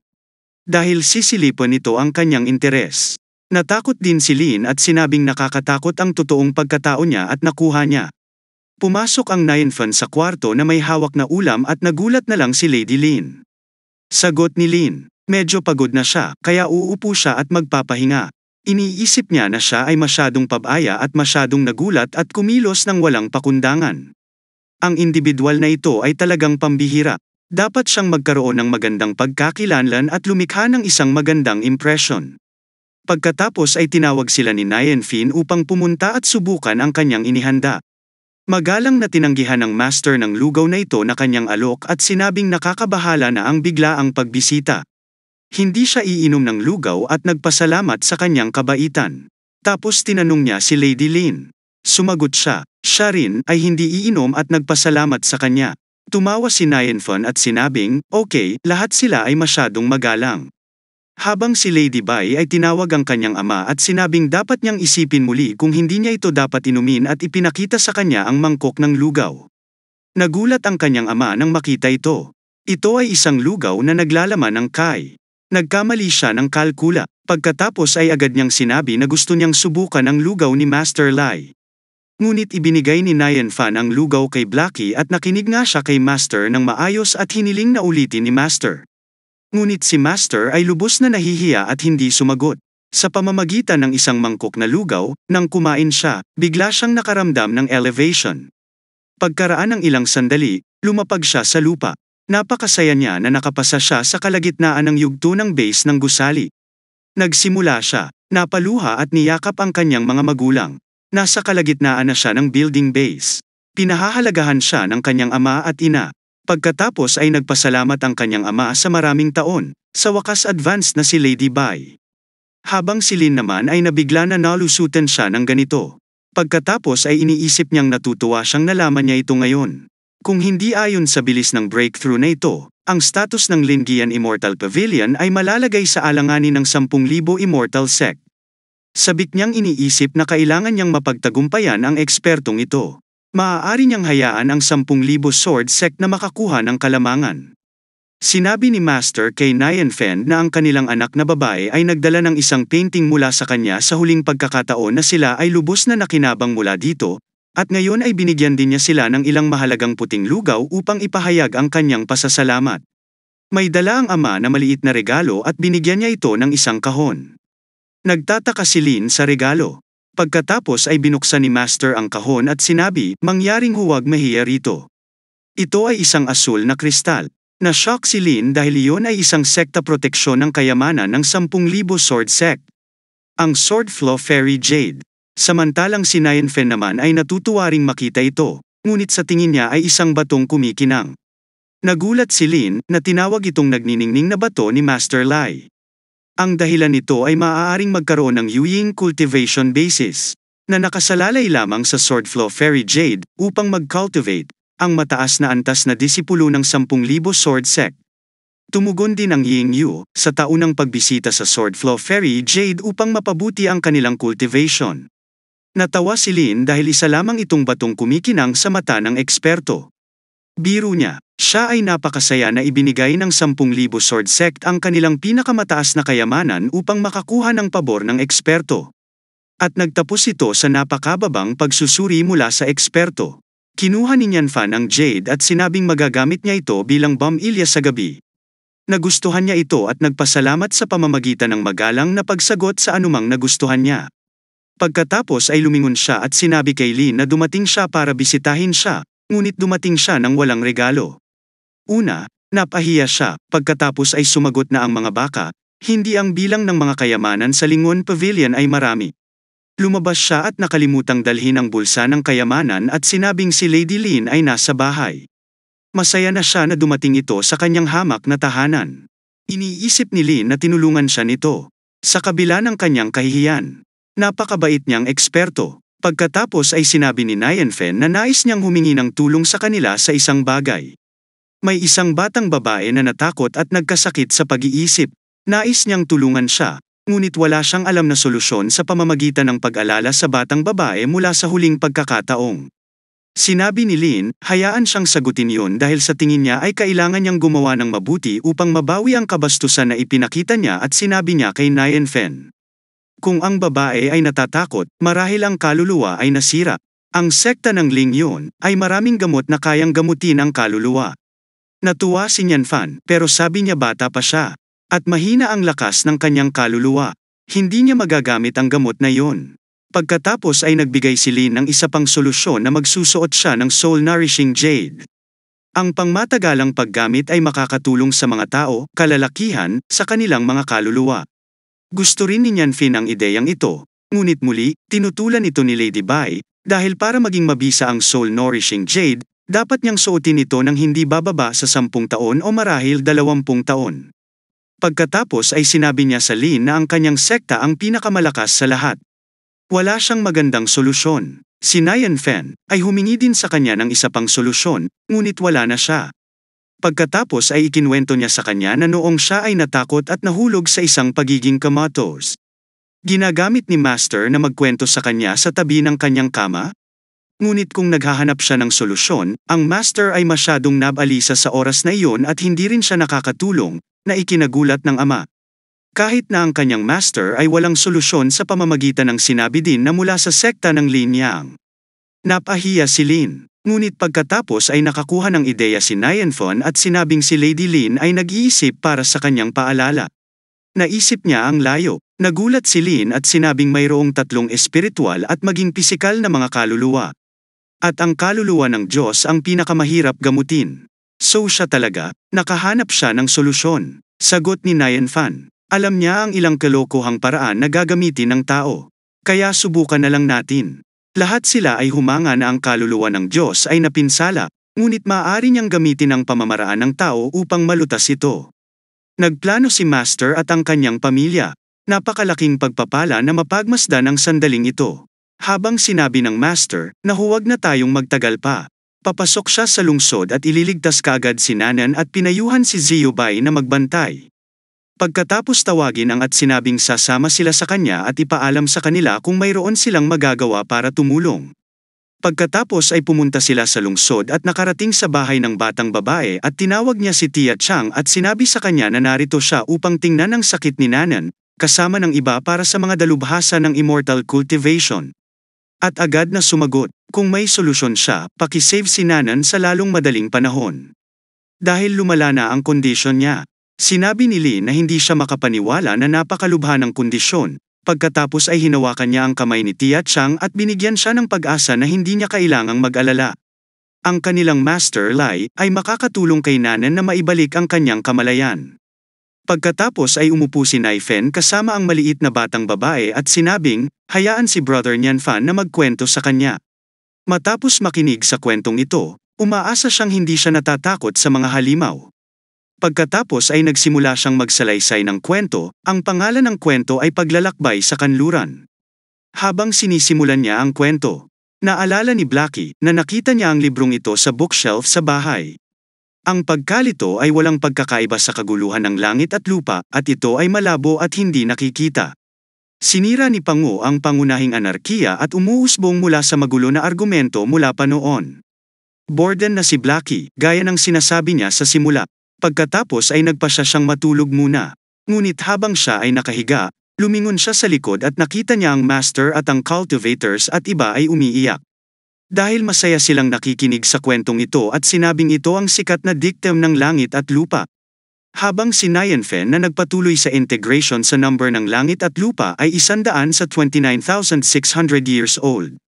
Dahil sisilipon nito ang kanyang interes. Natakot din si Lin at sinabing nakakatakot ang totoong pagkatao niya at nakuha niya. Pumasok ang Nian Fen sa kwarto na may hawak na ulam at nagulat na lang si Lady Lin. Sagot ni Lin. Medyo pagod na siya, kaya uupo siya at magpapahinga. Iniisip niya na siya ay masyadong pabaya at masyadong nagulat at kumilos ng walang pakundangan. Ang individual na ito ay talagang pambihira. Dapat siyang magkaroon ng magandang pagkakilanlan at lumikha ng isang magandang impression. Pagkatapos ay tinawag sila ni Nian Fen upang pumunta at subukan ang kanyang inihanda. Magalang na tinanggihan ng master ng lugaw na ito na kanyang alok at sinabing nakakabahala na ang biglaang pagbisita. Hindi siya iinom ng lugaw at nagpasalamat sa kanyang kabaitan. Tapos tinanong niya si Lady Lin. Sumagot siya, siya rin ay hindi iinom at nagpasalamat sa kanya. Tumawa si Nian Fen at sinabing, okay, lahat sila ay masyadong magalang. Habang si Lady Bai ay tinawag ang kanyang ama at sinabing dapat niyang isipin muli kung hindi niya ito dapat inumin at ipinakita sa kanya ang mangkok ng lugaw. Nagulat ang kanyang ama nang makita ito. Ito ay isang lugaw na naglalaman ng kai. Nagkamali siya ng kalkula, pagkatapos ay agad niyang sinabi na gusto niyang subukan ang lugaw ni Master Lai. Ngunit ibinigay ni Nian Fen ang lugaw kay Blackie at nakinig nga siya kay Master ng maayos at hiniling na ulitin ni Master. Ngunit si Master ay lubos na nahihiya at hindi sumagot. Sa pamamagitan ng isang mangkok na lugaw, nang kumain siya, bigla siyang nakaramdam ng elevation. Pagkaraan ng ilang sandali, lumapag siya sa lupa. Napakasaya niya na nakapasa siya sa kalagitnaan ng yugto ng base ng gusali. Nagsimula siya, napaluha at niyakap ang kanyang mga magulang. Nasa kalagitnaan na siya ng building base. Pinahahalagahan siya ng kanyang ama at ina. Pagkatapos ay nagpasalamat ang kanyang ama sa maraming taon, sa wakas advanced na si Lady Bai. Habang si Lin naman ay nabigla na nalusutan siya ng ganito. Pagkatapos ay iniisip niyang natutuwa siyang nalaman niya ito ngayon. Kung hindi ayon sa bilis ng breakthrough na ito, ang status ng Lingian Immortal Pavilion ay malalagay sa alanganin ng 10,000 Immortal Sect. Sabik niyang iniisip na kailangan niyang mapagtagumpayan ang ekspertong ito. Maaari niyang hayaan ang 10,000 Sword Sect na makakuha ng kalamangan. Sinabi ni Master kay Nian Fen na ang kanilang anak na babae ay nagdala ng isang painting mula sa kanya sa huling pagkakataon na sila ay lubos na nakinabang mula dito, at ngayon ay binigyan din niya sila ng ilang mahalagang puting lugaw upang ipahayag ang kanyang pasasalamat. May dala ang ama na maliit na regalo at binigyan niya ito ng isang kahon. Nagtataka si Lin sa regalo. Pagkatapos ay binuksan ni Master ang kahon at sinabi, mangyaring huwag mahiya rito. Ito ay isang asul na kristal. Na-shock si Lin dahil iyon ay isang sekta proteksyon ng kayamanan ng 10,000 sword sect. Ang Swordflow Fairy Jade. Samantalang si Nianfen naman ay natutuwa ring makita ito, ngunit sa tingin niya ay isang batong kumikinang. Nagulat si Lin na tinawag itong nagniningning na bato ni Master Lai. Ang dahilan nito ay maaaring magkaroon ng Yuying cultivation basis, na nakasalalay lamang sa Swordflow Fairy Jade upang mag-cultivate ang mataas na antas na disipulo ng 10,000 sword sect. Tumugon din ang Ying Yu sa taunang pagbisita sa Swordflow Fairy Jade upang mapabuti ang kanilang cultivation. Natawa si Lin dahil isa lamang itong batong kumikinang sa mata ng eksperto. Biro niya, siya ay napakasaya na ibinigay ng 10,000 sword sect ang kanilang pinakamataas na kayamanan upang makakuha ng pabor ng eksperto. At nagtapos ito sa napakababang pagsusuri mula sa eksperto. Kinuha ni Nianfen ang Jade at sinabing magagamit niya ito bilang bomb-ilya sa gabi. Nagustuhan niya ito at nagpasalamat sa pamamagitan ng magalang na pagsagot sa anumang nagustuhan niya. Pagkatapos ay lumingon siya at sinabi kay Lin na dumating siya para bisitahin siya, ngunit dumating siya ng walang regalo. Una, napahiya siya, pagkatapos ay sumagot na ang mga baka, hindi ang bilang ng mga kayamanan sa Lingon Pavilion ay marami. Lumabas siya at nakalimutang dalhin ang bulsa ng kayamanan at sinabing si Lady Lin ay nasa bahay. Masaya na siya na dumating ito sa kanyang hamak na tahanan. Iniisip ni Lin na tinulungan siya nito. Sa kabila ng kanyang kahihiyan, napakabait niyang eksperto. Pagkatapos ay sinabi ni Nianfen na nais niyang humingi ng tulong sa kanila sa isang bagay. May isang batang babae na natakot at nagkasakit sa pag-iisip. Nais niyang tulungan siya. Ngunit wala siyang alam na solusyon sa pamamagitan ng pag-alala sa batang babae mula sa huling pagkakataong. Sinabi ni Lin, hayaan siyang sagutin yun dahil sa tingin niya ay kailangan niyang gumawa ng mabuti upang mabawi ang kabastusan na ipinakita niya at sinabi niya kay Nianfen. Kung ang babae ay natatakot, marahil ang kaluluwa ay nasira. Ang sekta ng Ling yun ay maraming gamot na kayang gamutin ang kaluluwa. Natuwa si Nianfen pero sabi niya bata pa siya. At mahina ang lakas ng kanyang kaluluwa. Hindi niya magagamit ang gamot na yon. Pagkatapos ay nagbigay si Lin ng isa pang solusyon na magsusuot siya ng Soul Nourishing Jade. Ang pangmatagalang paggamit ay makakatulong sa mga tao, kalalakihan, sa kanilang mga kaluluwa. Gusto rin ni Nianfen ang ideyang ito, ngunit muli, tinutulan ito ni Lady Bai, dahil para maging mabisa ang Soul Nourishing Jade, dapat niyang suotin ito ng hindi bababa sa 10 taon o marahil 20 taon. Pagkatapos ay sinabi niya sa Lin na ang kanyang sekta ang pinakamalakas sa lahat. Wala siyang magandang solusyon. Si Nianfen ay humingi din sa kanya ng isa pang solusyon, ngunit wala na siya. Pagkatapos ay ikinwento niya sa kanya na noong siya ay natakot at nahulog sa isang pagiging comatose. Ginagamit ni Master na magkwento sa kanya sa tabi ng kanyang kama. Ngunit kung naghahanap siya ng solusyon, ang Master ay masyadong nabalisa sa oras na iyon at hindi rin siya nakakatulong, na ikinagulat ng ama. Kahit na ang kanyang master ay walang solusyon sa pamamagitan ng sinabi din na mula sa sekta ng Lin Yang. Napahiya si Lin, ngunit pagkatapos ay nakakuha ng ideya si Nianfen at sinabing si Lady Lin ay nag-iisip para sa kanyang paalala. Naisip niya ang layo, nagulat si Lin at sinabing mayroong 3 espiritual at maging pisikal na mga kaluluwa. At ang kaluluwa ng Diyos ang pinakamahirap gamutin. So siya talaga, nakahanap siya ng solusyon. Sagot ni Nianfen. Alam niya ang ilang kalokohang paraan na gagamitin ng tao. Kaya subukan na lang natin. Lahat sila ay humanga na ang kaluluwa ng Diyos ay napinsala, ngunit maaari niyang gamitin ang pamamaraan ng tao upang malutas ito. Nagplano si Master at ang kanyang pamilya. Napakalaking pagpapala na mapagmasdan ang sandaling ito. Habang sinabi ng Master na huwag na tayong magtagal pa. Papasok siya sa lungsod at ililigtas kaagad si Nanan at pinayuhan si Ziyubai na magbantay. Pagkatapos tawagin ang at sinabing sasama sila sa kanya at ipaalam sa kanila kung mayroon silang magagawa para tumulong. Pagkatapos ay pumunta sila sa lungsod at nakarating sa bahay ng batang babae at tinawag niya si Tia Chang at sinabi sa kanya na narito siya upang tingnan ang sakit ni Nanan, kasama ng iba para sa mga dalubhasa ng immortal cultivation. At agad na sumagot, kung may solusyon siya, pakisave si Nanan sa lalong madaling panahon. Dahil lumala na ang kondisyon niya, sinabi ni Lin na hindi siya makapaniwala na napakalubha ng kondisyon, pagkatapos ay hinawakan niya ang kamay ni Tia Chang at binigyan siya ng pag-asa na hindi niya kailangang mag-alala. Ang kanilang Master Lai ay makakatulong kay Nanan na maibalik ang kanyang kamalayan. Pagkatapos ay umupo si Naifen kasama ang maliit na batang babae at sinabing, hayaan si Brother Nianfan na magkwento sa kanya. Matapos makinig sa kwentong ito, umaasa siyang hindi siya natatakot sa mga halimaw. Pagkatapos ay nagsimula siyang magsalaysay ng kwento, ang pangalan ng kwento ay Paglalakbay sa Kanluran. Habang sinisimulan niya ang kwento, naalala ni Blackie na nakita niya ang librong ito sa bookshelf sa bahay. Ang pagkalito ay walang pagkakaiba sa kaguluhan ng langit at lupa at ito ay malabo at hindi nakikita. Sinira ni Pangu ang pangunahing anarkiya at umuusbong mula sa magulo na argumento mula pa noon. Borden na si Blackie, gaya ng sinasabi niya sa simula. Pagkatapos ay nagpasya siyang matulog muna. Ngunit habang siya ay nakahiga, lumingon siya sa likod at nakita niya ang Master at ang cultivators at iba ay umiiyak. Dahil masaya silang nakikinig sa kwentong ito at sinabing ito ang sikat na dictum ng langit at lupa. Habang si Nianfen na nagpatuloy sa integration sa number ng langit at lupa ay 100 sa 29,600 years old.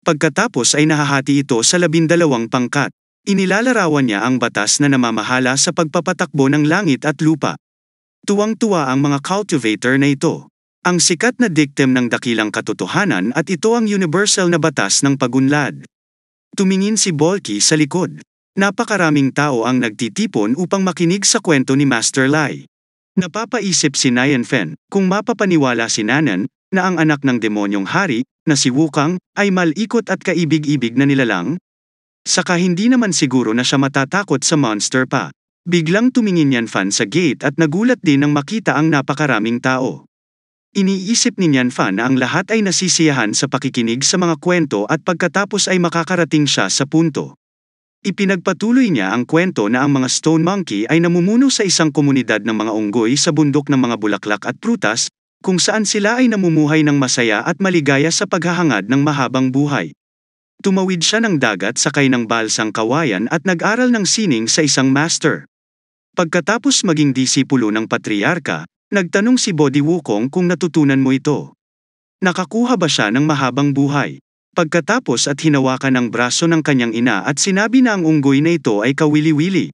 Pagkatapos ay nahahati ito sa 12 pangkat. Inilalarawan niya ang batas na namamahala sa pagpapatakbo ng langit at lupa. Tuwang-tuwa ang mga cultivator na ito. Ang sikat na dictum ng dakilang katotohanan at ito ang universal na batas ng pagunlad. Tumingin si Bolki sa likod. Napakaraming tao ang nagtitipon upang makinig sa kwento ni Master Lai. Napapaisip si Nianfen kung mapapaniwala si Nanan na ang anak ng demonyong hari, na si Wukang, ay malikot at kaibig-ibig na nilalang. Saka hindi naman siguro na siya matatakot sa monster pa. Biglang tumingin Nianfan sa gate at nagulat din nang makita ang napakaraming tao. Iniisip ni Nianfan na ang lahat ay nasisiyahan sa pakikinig sa mga kwento at pagkatapos ay makakarating siya sa punto. Ipinagpatuloy niya ang kwento na ang mga Stone Monkey ay namumuno sa isang komunidad ng mga unggoy sa bundok ng mga bulaklak at prutas, kung saan sila ay namumuhay ng masaya at maligaya sa paghahangad ng mahabang buhay. Tumawid siya ng dagat sakay ng balsang kawayan at nag-aral ng sining sa isang master. Pagkatapos maging disipulo ng patriarka, nagtanong si Bodhi Wukong kung natutunan mo ito. Nakakuha ba siya ng mahabang buhay? Pagkatapos at hinawakan ang braso ng kanyang ina at sinabi na ang unggoy na ito ay kawili-wili.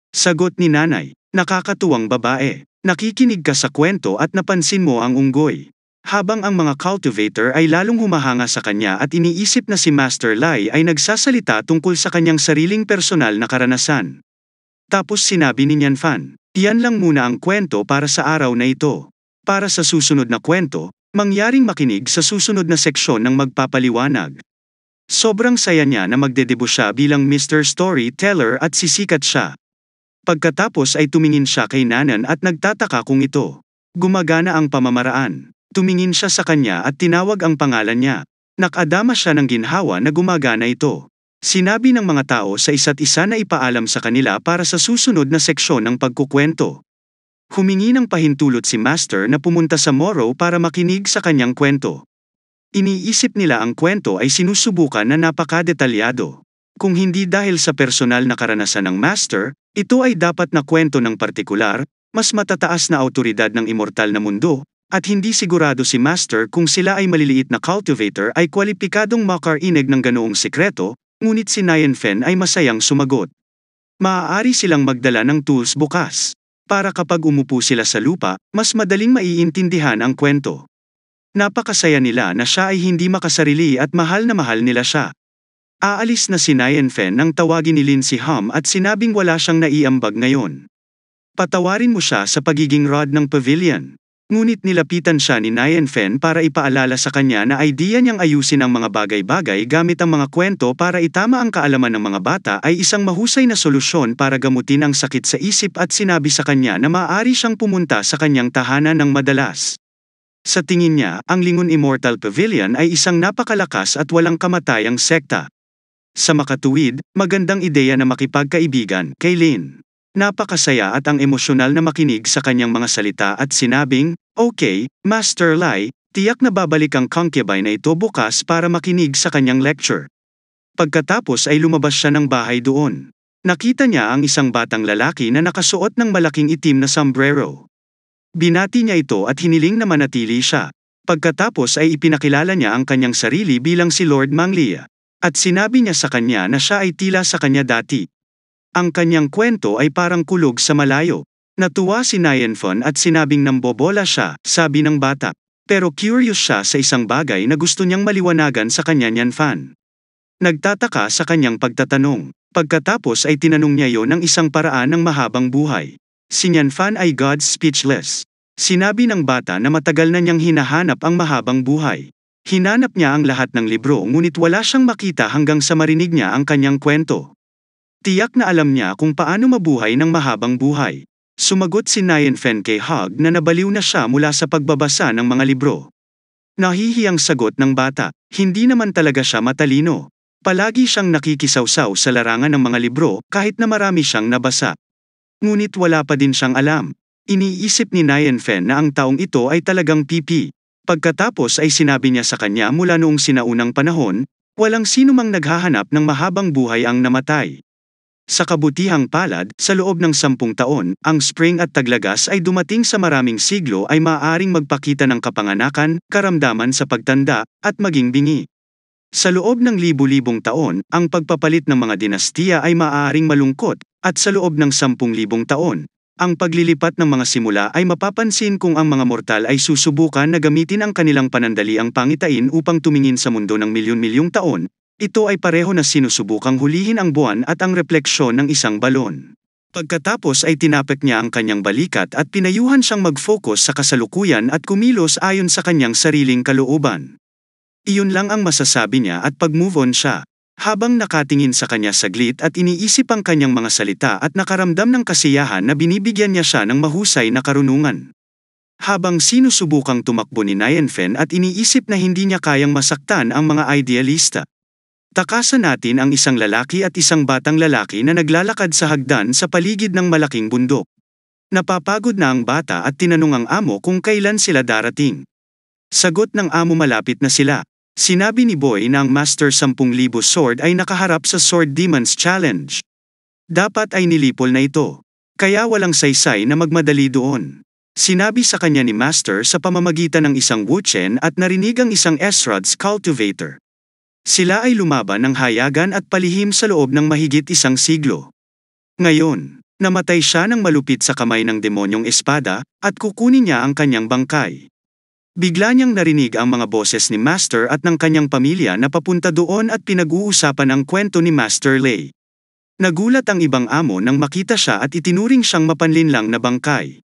Sagot ni nanay, nakakatuwang babae, nakikinig ka sa kwento at napansin mo ang unggoy. Habang ang mga cultivator ay lalong humahanga sa kanya at iniisip na si Master Lai ay nagsasalita tungkol sa kanyang sariling personal na karanasan. Tapos sinabi ni Nianfan, iyan lang muna ang kwento para sa araw na ito. Para sa susunod na kwento, mangyaring makinig sa susunod na seksyon ng magpapaliwanag. Sobrang saya niya na magdedebut siya bilang Mr. Storyteller at sisikat siya. Pagkatapos ay tumingin siya kay Nanan at nagtataka kung ito gumagana ang pamamaraan. Tumingin siya sa kanya at tinawag ang pangalan niya. Nakadama siya ng ginhawa na gumagana ito. Sinabi ng mga tao sa isa't isa na ipaalam sa kanila para sa susunod na seksyon ng pagkukwento. Humingi ng pahintulot si Master na pumunta sa Morrow para makinig sa kanyang kwento. Iniisip nila ang kwento ay sinusubukan na napakadetalyado. Kung hindi dahil sa personal na karanasan ng Master, ito ay dapat na kwento ng partikular, mas matataas na autoridad ng immortal na mundo, at hindi sigurado si Master kung sila ay maliliit na cultivator ay kwalipikadong makarinig ng ganoong sekreto, ngunit si Nianfen ay masayang sumagot. Maaari silang magdala ng tools bukas, para kapag umupo sila sa lupa, mas madaling maiintindihan ang kwento. Napakasaya nila na siya ay hindi makasarili at mahal na mahal nila siya. Aalis na si Nianfen nang tawagin ni Lin si Hum at sinabing wala siyang naiambag ngayon. Patawarin mo siya sa pagiging rod ng pavilion. Ngunit nilapitan siya ni Nianfen para ipaalala sa kanya na idea niyang ayusin ang mga bagay-bagay gamit ang mga kwento para itama ang kaalaman ng mga bata ay isang mahusay na solusyon para gamutin ang sakit sa isip at sinabi sa kanya na maaari siyang pumunta sa kanyang tahanan ng madalas. Sa tingin niya, ang Lingon Immortal Pavilion ay isang napakalakas at walang kamatayang sekta. Sa makatuwid, magandang ideya na makipagkaibigan kay Lin. Napakasaya at ang emosyonal na makinig sa kanyang mga salita at sinabing, okay, Master Lai, tiyak na babalik ang concubine na ito bukas para makinig sa kanyang lecture. Pagkatapos ay lumabas siya ng bahay doon. Nakita niya ang isang batang lalaki na nakasuot ng malaking itim na sombrero. Binati niya ito at hiniling na manatili siya. Pagkatapos ay ipinakilala niya ang kanyang sarili bilang si Lord Manglia. At sinabi niya sa kanya na siya ay tila sa kanya dati. Ang kanyang kwento ay parang kulog sa malayo. Natuwa si Nianfan at sinabing nambobola siya, sabi ng bata. Pero curious siya sa isang bagay na gusto niyang maliwanagan sa kanya Nianfan. Nagtataka sa kanyang pagtatanong. Pagkatapos ay tinanong niya yon ng isang paraan ng mahabang buhay. Si Nianfan ay God's speechless. Sinabi ng bata na matagal na niyang hinahanap ang mahabang buhay. Hinanap niya ang lahat ng libro ngunit wala siyang makita hanggang sa marinig niya ang kanyang kwento. Tiyak na alam niya kung paano mabuhay ng mahabang buhay. Sumagot si Nianfan kay Hog na nabaliw na siya mula sa pagbabasa ng mga libro. Nahihiyang sagot ng bata, hindi naman talaga siya matalino. Palagi siyang nakikisawsaw sa larangan ng mga libro kahit na marami siyang nabasa. Ngunit wala pa din siyang alam. Iniisip ni Nianfan na ang taong ito ay talagang pipi. Pagkatapos ay sinabi niya sa kanya mula noong sinaunang panahon, walang sinumang naghahanap ng mahabang buhay ang namatay. Sa kabutihang palad, sa loob ng 10 taon, ang spring at taglagas ay dumating sa maraming siglo ay maaaring magpakita ng kapanganakan, karamdaman sa pagtanda, at maging bingi. Sa loob ng libu-libong taon, ang pagpapalit ng mga dinastiya ay maaaring malungkot, at sa loob ng 10,000 taon, ang paglilipat ng mga simula ay mapapansin kung ang mga mortal ay susubukan na gamitin ang kanilang panandaliang pangitain upang tumingin sa mundo ng milyon-milyong taon. Ito ay pareho na sinusubukang hulihin ang buwan at ang refleksyon ng isang balon. Pagkatapos ay tinapik niya ang kanyang balikat at pinayuhan siyang mag-focus sa kasalukuyan at kumilos ayon sa kanyang sariling kalooban. Iyon lang ang masasabi niya at pag-move on siya. Habang nakatingin sa kanya saglit at iniisip ang kanyang mga salita at nakaramdam ng kasiyahan na binibigyan niya siya ng mahusay na karunungan. Habang sinusubukang tumakbo ni Nianfan at iniisip na hindi niya kayang masaktan ang mga idealista. Takasan natin ang isang lalaki at isang batang lalaki na naglalakad sa hagdan sa paligid ng malaking bundok. Napapagod na ang bata at tinanong ang amo kung kailan sila darating. Sagot ng amo malapit na sila. Sinabi ni Boy na ang Master 10,000 Sword ay nakaharap sa Sword Demons Challenge. Dapat ay nilipol na ito. Kaya walang saysay na magmadali doon. Sinabi sa kanya ni Master sa pamamagitan ng isang Wuchen at narinig ang isang Esrod's cultivator. Sila ay lumaban ng hayagan at palihim sa loob ng mahigit 1 siglo. Ngayon, namatay siya ng malupit sa kamay ng demonyong espada, at kukunin niya ang kanyang bangkay. Bigla niyang narinig ang mga boses ni Master at ng kanyang pamilya na papunta doon at pinag-uusapan ang kwento ni Master Lei. Nagulat ang ibang amo nang makita siya at itinuring siyang mapanlinlang na bangkay.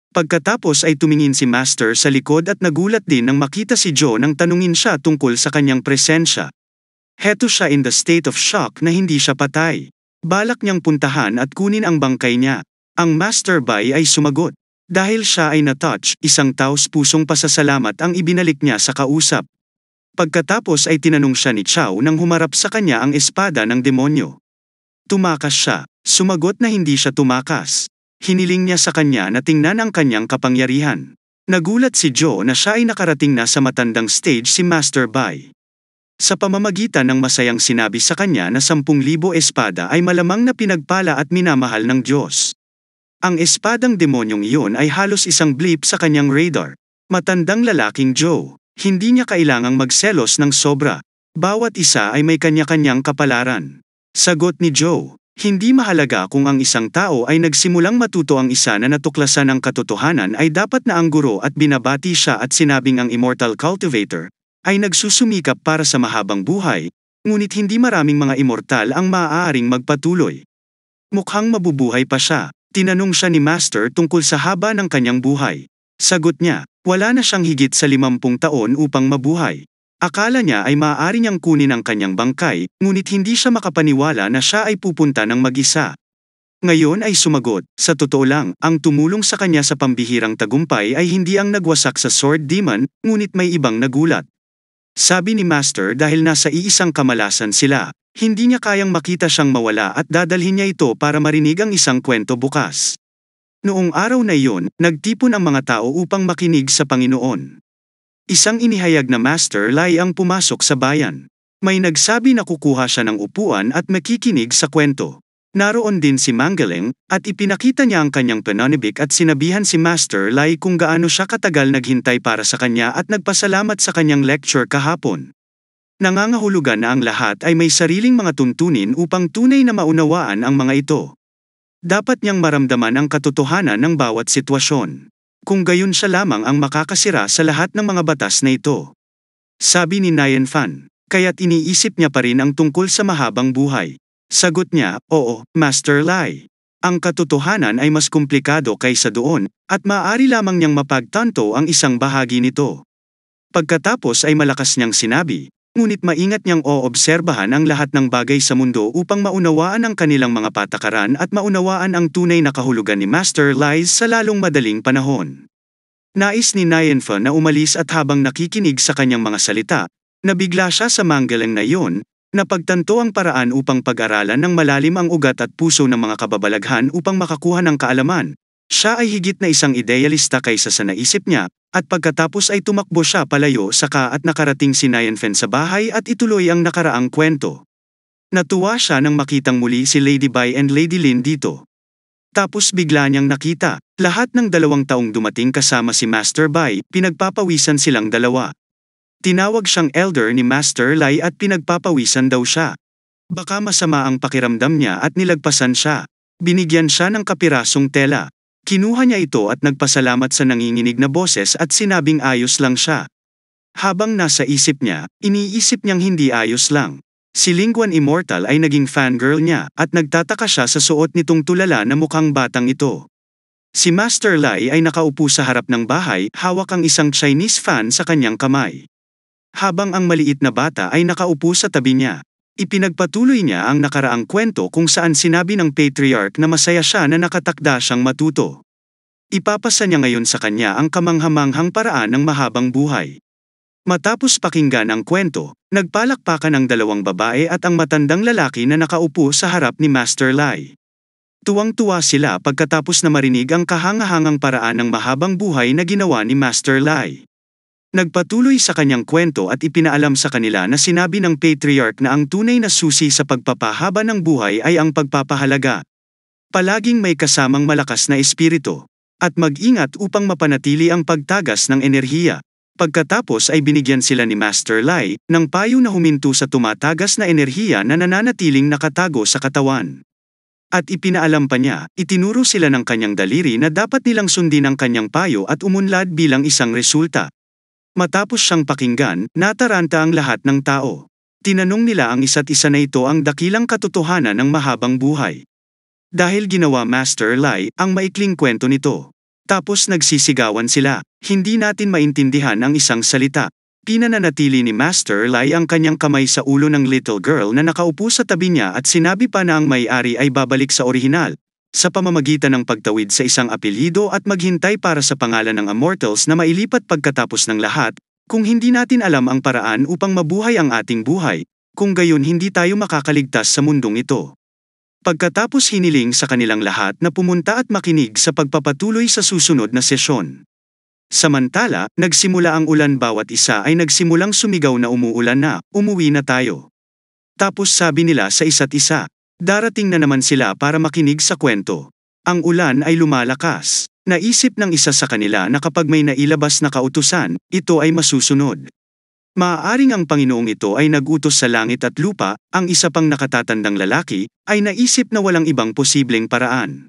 Pagkatapos ay tumingin si Master sa likod at nagulat din nang makita si Joe nang tanungin siya tungkol sa kanyang presensya. Heto siya in the state of shock na hindi siya patay. Balak niyang puntahan at kunin ang bangkay niya. Ang Master Bai ay sumagot. Dahil siya ay na-touch, isang taos-pusong pasasalamat ang ibinalik niya sa kausap. Pagkatapos ay tinanong siya ni Chao nang humarap sa kanya ang espada ng demonyo. Tumakas siya. Sumagot na hindi siya tumakas. Hiniling niya sa kanya na tingnan ang kanyang kapangyarihan. Nagulat si Joe na siya ay nakarating na sa matandang stage si Master Bai. Sa pamamagitan ng masayang sinabi sa kanya na 10,000 espada ay malamang na pinagpala at minamahal ng Diyos. Ang espadang demonyong iyon ay halos isang blip sa kanyang radar. Matandang lalaking Joe, hindi niya kailangang magselos ng sobra. Bawat isa ay may kanya-kanyang kapalaran. Sagot ni Joe, hindi mahalaga kung ang isang tao ay nagsimulang matuto ang isa na natuklasan ang katotohanan ay dapat na ang guro at binabati siya at sinabing ang Immortal Cultivator ay nagsusumikap para sa mahabang buhay, ngunit hindi maraming mga immortal ang maaaring magpatuloy. Mukhang mabubuhay pa siya. Tinanong siya ni Master tungkol sa haba ng kanyang buhay. Sagot niya, wala na siyang higit sa 50 taon upang mabuhay. Akala niya ay maaari niyang kunin ang kanyang bangkay, ngunit hindi siya makapaniwala na siya ay pupunta ng mag-isa. Ngayon ay sumagot, sa totoo lang, ang tumulong sa kanya sa pambihirang tagumpay ay hindi ang nagwasak sa Sword Demon, ngunit may ibang nagulat. Sabi ni Master dahil nasa iisang kamalasan sila, hindi niya kayang makita siyang mawala at dadalhin niya ito para marinig ang isang kwento bukas. Noong araw na iyon, nagtipon ang mga tao upang makinig sa Panginoon. Isang inihayag na Master Lai ang pumasok sa bayan. May nagsabi na kukuha siya ng upuan at makikinig sa kwento. Naroon din si Mangaling, at ipinakita niya ang kanyang pananibik at sinabihan si Master Lai kung gaano siya katagal naghintay para sa kanya at nagpasalamat sa kanyang lecture kahapon. Nangangahulugan na ang lahat ay may sariling mga tuntunin upang tunay na maunawaan ang mga ito. Dapat niyang maramdaman ang katotohanan ng bawat sitwasyon. Kung gayon siya lamang ang makakasira sa lahat ng mga batas na ito. Sabi ni Nyan Fan, kaya't iniisip niya pa rin ang tungkol sa mahabang buhay. Sagot niya, oo, Master Lai. Ang katotohanan ay mas komplikado kaysa doon, at maaari lamang niyang mapagtanto ang isang bahagi nito. Pagkatapos ay malakas niyang sinabi, ngunit maingat niyang oobserbahan ang lahat ng bagay sa mundo upang maunawaan ang kanilang mga patakaran at maunawaan ang tunay na kahulugan ni Master Lai sa lalong madaling panahon. Nais ni Nyan Fan na umalis at habang nakikinig sa kanyang mga salita, nabigla siya sa manggalang na iyon, napagtanto ang paraan upang pag-aralan ng malalim ang ugat at puso ng mga kababalaghan upang makakuha ng kaalaman. Siya ay higit na isang idealista kaysa sa naisip niya, at pagkatapos ay tumakbo siya palayo saka at nakarating si Nyan Fan sa bahay at ituloy ang nakaraang kwento. Natuwa siya nang makitang muli si Lady Bai and Lady Lin dito. Tapos bigla niyang nakita, lahat ng 2 taong dumating kasama si Master Bai, pinagpapawisan silang dalawa. Tinawag siyang elder ni Master Lai at pinagpapawisan daw siya. Baka masama ang pakiramdam niya at nilagpasan siya. Binigyan siya ng kapirasong tela. Kinuha niya ito at nagpasalamat sa nanginginig na boses at sinabing ayos lang siya. Habang nasa isip niya, iniisip niyang hindi ayos lang. Si Lingguan Immortal ay naging fangirl niya at nagtataka siya sa suot nitong tulala na mukhang batang ito. Si Master Lai ay nakaupo sa harap ng bahay, hawak ang isang Chinese fan sa kanyang kamay. Habang ang maliit na bata ay nakaupo sa tabi niya, ipinagpatuloy niya ang nakaraang kwento kung saan sinabi ng patriarch na masaya siya na nakatakda siyang matuto. Ipapasa niya ngayon sa kanya ang kamanghamanghang paraan ng mahabang buhay. Matapos pakinggan ang kwento, nagpalakpakan ang 2 babae at ang matandang lalaki na nakaupo sa harap ni Master Lai. Tuwang-tuwa sila pagkatapos na marinig ang kahangahangang paraan ng mahabang buhay na ginawa ni Master Lai. Nagpatuloy sa kanyang kwento at ipinaalam sa kanila na sinabi ng patriarch na ang tunay na susi sa pagpapahaba ng buhay ay ang pagpapahalaga. Palaging may kasamang malakas na espiritu, at mag-ingat upang mapanatili ang pagtagas ng enerhiya. Pagkatapos ay binigyan sila ni Master Lai ng payo na huminto sa tumatagas na enerhiya na nananatiling nakatago sa katawan. At ipinaalam pa niya, itinuro sila ng kanyang daliri na dapat nilang sundin ang kanyang payo at umunlad bilang isang resulta. Matapos siyang pakinggan, nataranta ang lahat ng tao. Tinanong nila ang isa't isa na ito ang dakilang katotohanan ng mahabang buhay. Dahil ginawa Master Lai ang maikling kwento nito. Tapos nagsisigawan sila, hindi natin maintindihan ang isang salita. Pinananatili ni Master Lai ang kanyang kamay sa ulo ng little girl na nakaupo sa tabi niya at sinabi pa na ang may-ari ay babalik sa orihinal, sa pamamagitan ng pagtawid sa isang apelyido at maghintay para sa pangalan ng Immortals na mailipat pagkatapos ng lahat, kung hindi natin alam ang paraan upang mabuhay ang ating buhay, kung gayon hindi tayo makakaligtas sa mundong ito. Pagkatapos hiniling sa kanilang lahat na pumunta at makinig sa pagpapatuloy sa susunod na sesyon. Samantala, nagsimula ang ulan, bawat isa ay nagsimulang sumigaw na umuulan na, umuwi na tayo. Tapos sabi nila sa isa't isa, darating na naman sila para makinig sa kwento. Ang ulan ay lumalakas. Naisip ng isa sa kanila na kapag may nailabas na kautusan, ito ay masusunod. Maaaring ang Panginoong ito ay nag-utos sa langit at lupa, ang isa pang nakatatandang lalaki, ay naisip na walang ibang posibleng paraan.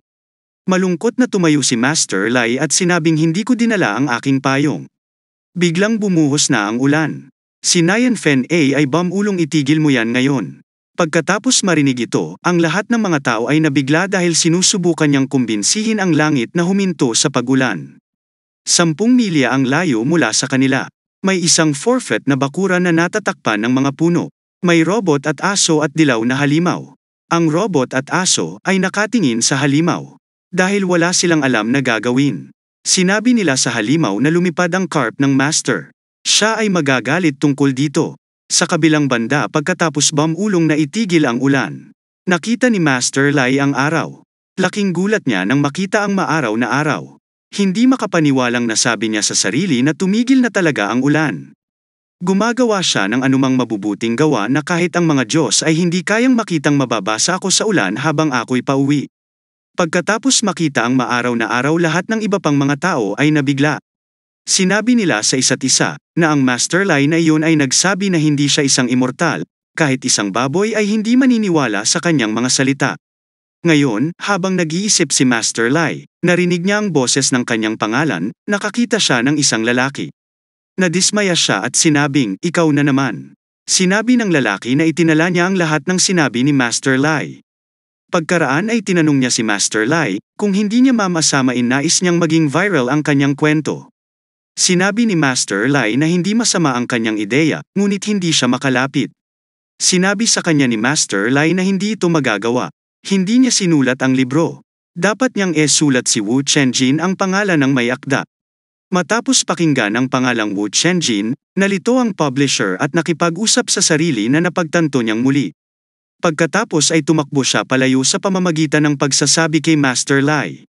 Malungkot na tumayo si Master Lai at sinabing hindi ko dinala ang aking payong. Biglang bumuhos na ang ulan. Si Nyan Fan ay bamulong itigil mo yan ngayon. Pagkatapos marinig ito, ang lahat ng mga tao ay nabigla dahil sinusubukan niyang kumbinsihin ang langit na huminto sa pag-ulan. 10 milya ang layo mula sa kanila. May isang 4 feet na bakuran na natatakpan ng mga puno. May robot at aso at dilaw na halimaw. Ang robot at aso ay nakatingin sa halimaw. Dahil wala silang alam na gagawin. Sinabi nila sa halimaw na lumipad ang carp ng master. Siya ay magagalit tungkol dito. Sa kabilang banda pagkatapos bamulong na itigil ang ulan. Nakita ni Master Lai ang araw. Laking gulat niya nang makita ang maaraw na araw. Hindi makapaniwalang nasabi niya sa sarili na tumigil na talaga ang ulan. Gumagawa siya ng anumang mabubuting gawa na kahit ang mga Diyos ay hindi kayang makitang mababasa ako sa ulan habang ako'y pauwi. Pagkatapos makita ang maaraw na araw, lahat ng iba pang mga tao ay nabigla. Sinabi nila sa isa't isa na ang Master Lai na iyon ay nagsabi na hindi siya isang immortal, kahit isang baboy ay hindi maniniwala sa kanyang mga salita. Ngayon, habang nag-iisip si Master Lai, narinig niya ang boses ng kanyang pangalan, nakakita siya ng isang lalaki. Nadismaya siya at sinabing, "Ikaw na naman." Sinabi ng lalaki na itinala niya ang lahat ng sinabi ni Master Lai. Pagkaraan ay tinanong niya si Master Lai kung hindi niya mamasamain nais niyang maging viral ang kanyang kwento. Sinabi ni Master Lai na hindi masama ang kanyang ideya, ngunit hindi siya makalapit. Sinabi sa kanya ni Master Lai na hindi ito magagawa. Hindi niya sinulat ang libro. Dapat niyang sulat si Wu Chenjin ang pangalan ng may akda. Matapos pakinggan ang pangalang Wu Chenjin, nalito ang publisher at nakipag-usap sa sarili na napagtanto niyang muli. Pagkatapos ay tumakbo siya palayo sa pamamagitan ng pagsasabi kay Master Lai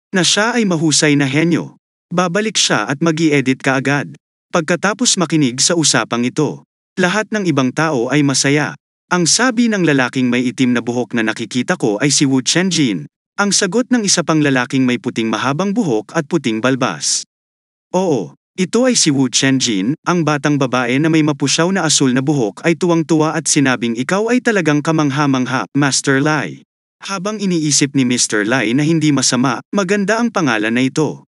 na siya ay mahusay na henyo. Babalik siya at mag-i-edit kaagad. Pagkatapos makinig sa usapang ito, lahat ng ibang tao ay masaya. Ang sabi ng lalaking may itim na buhok na nakikita ko ay si Wu Chenjin. Ang sagot ng isa pang lalaking may puting mahabang buhok at puting balbas. Oo, ito ay si Wu Chenjin. Ang batang babae na may mapusyaw na asul na buhok ay tuwang-tuwa at sinabing, "Ikaw ay talagang kamangha-mangha, Master Lai." Habang iniisip ni Mr. Lai na hindi masama, maganda ang pangalan na ito.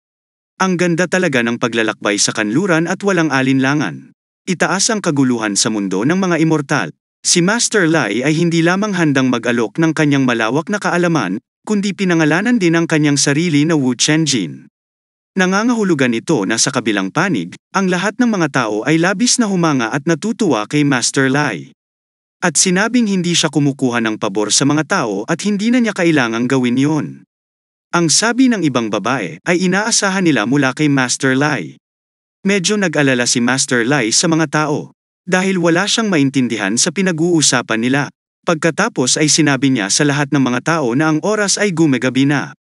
Ang ganda talaga ng paglalakbay sa kanluran at walang alinlangan. Itaas ang kaguluhan sa mundo ng mga immortal. Si Master Lai ay hindi lamang handang mag-alok ng kanyang malawak na kaalaman, kundi pinangalanan din ang kanyang sarili na Wu Chenjin. Nangangahulugan ito na sa kabilang panig, ang lahat ng mga tao ay labis na humanga at natutuwa kay Master Lai. At sinabing hindi siya kumukuha ng pabor sa mga tao at hindi na niya kailangang gawin yon. Ang sabi ng ibang babae ay inaasahan nila mula kay Master Lai. Medyo nag-alala si Master Lai sa mga tao, dahil wala siyang maintindihan sa pinag-uusapan nila. Pagkatapos ay sinabi niya sa lahat ng mga tao na ang oras ay gumagabi na.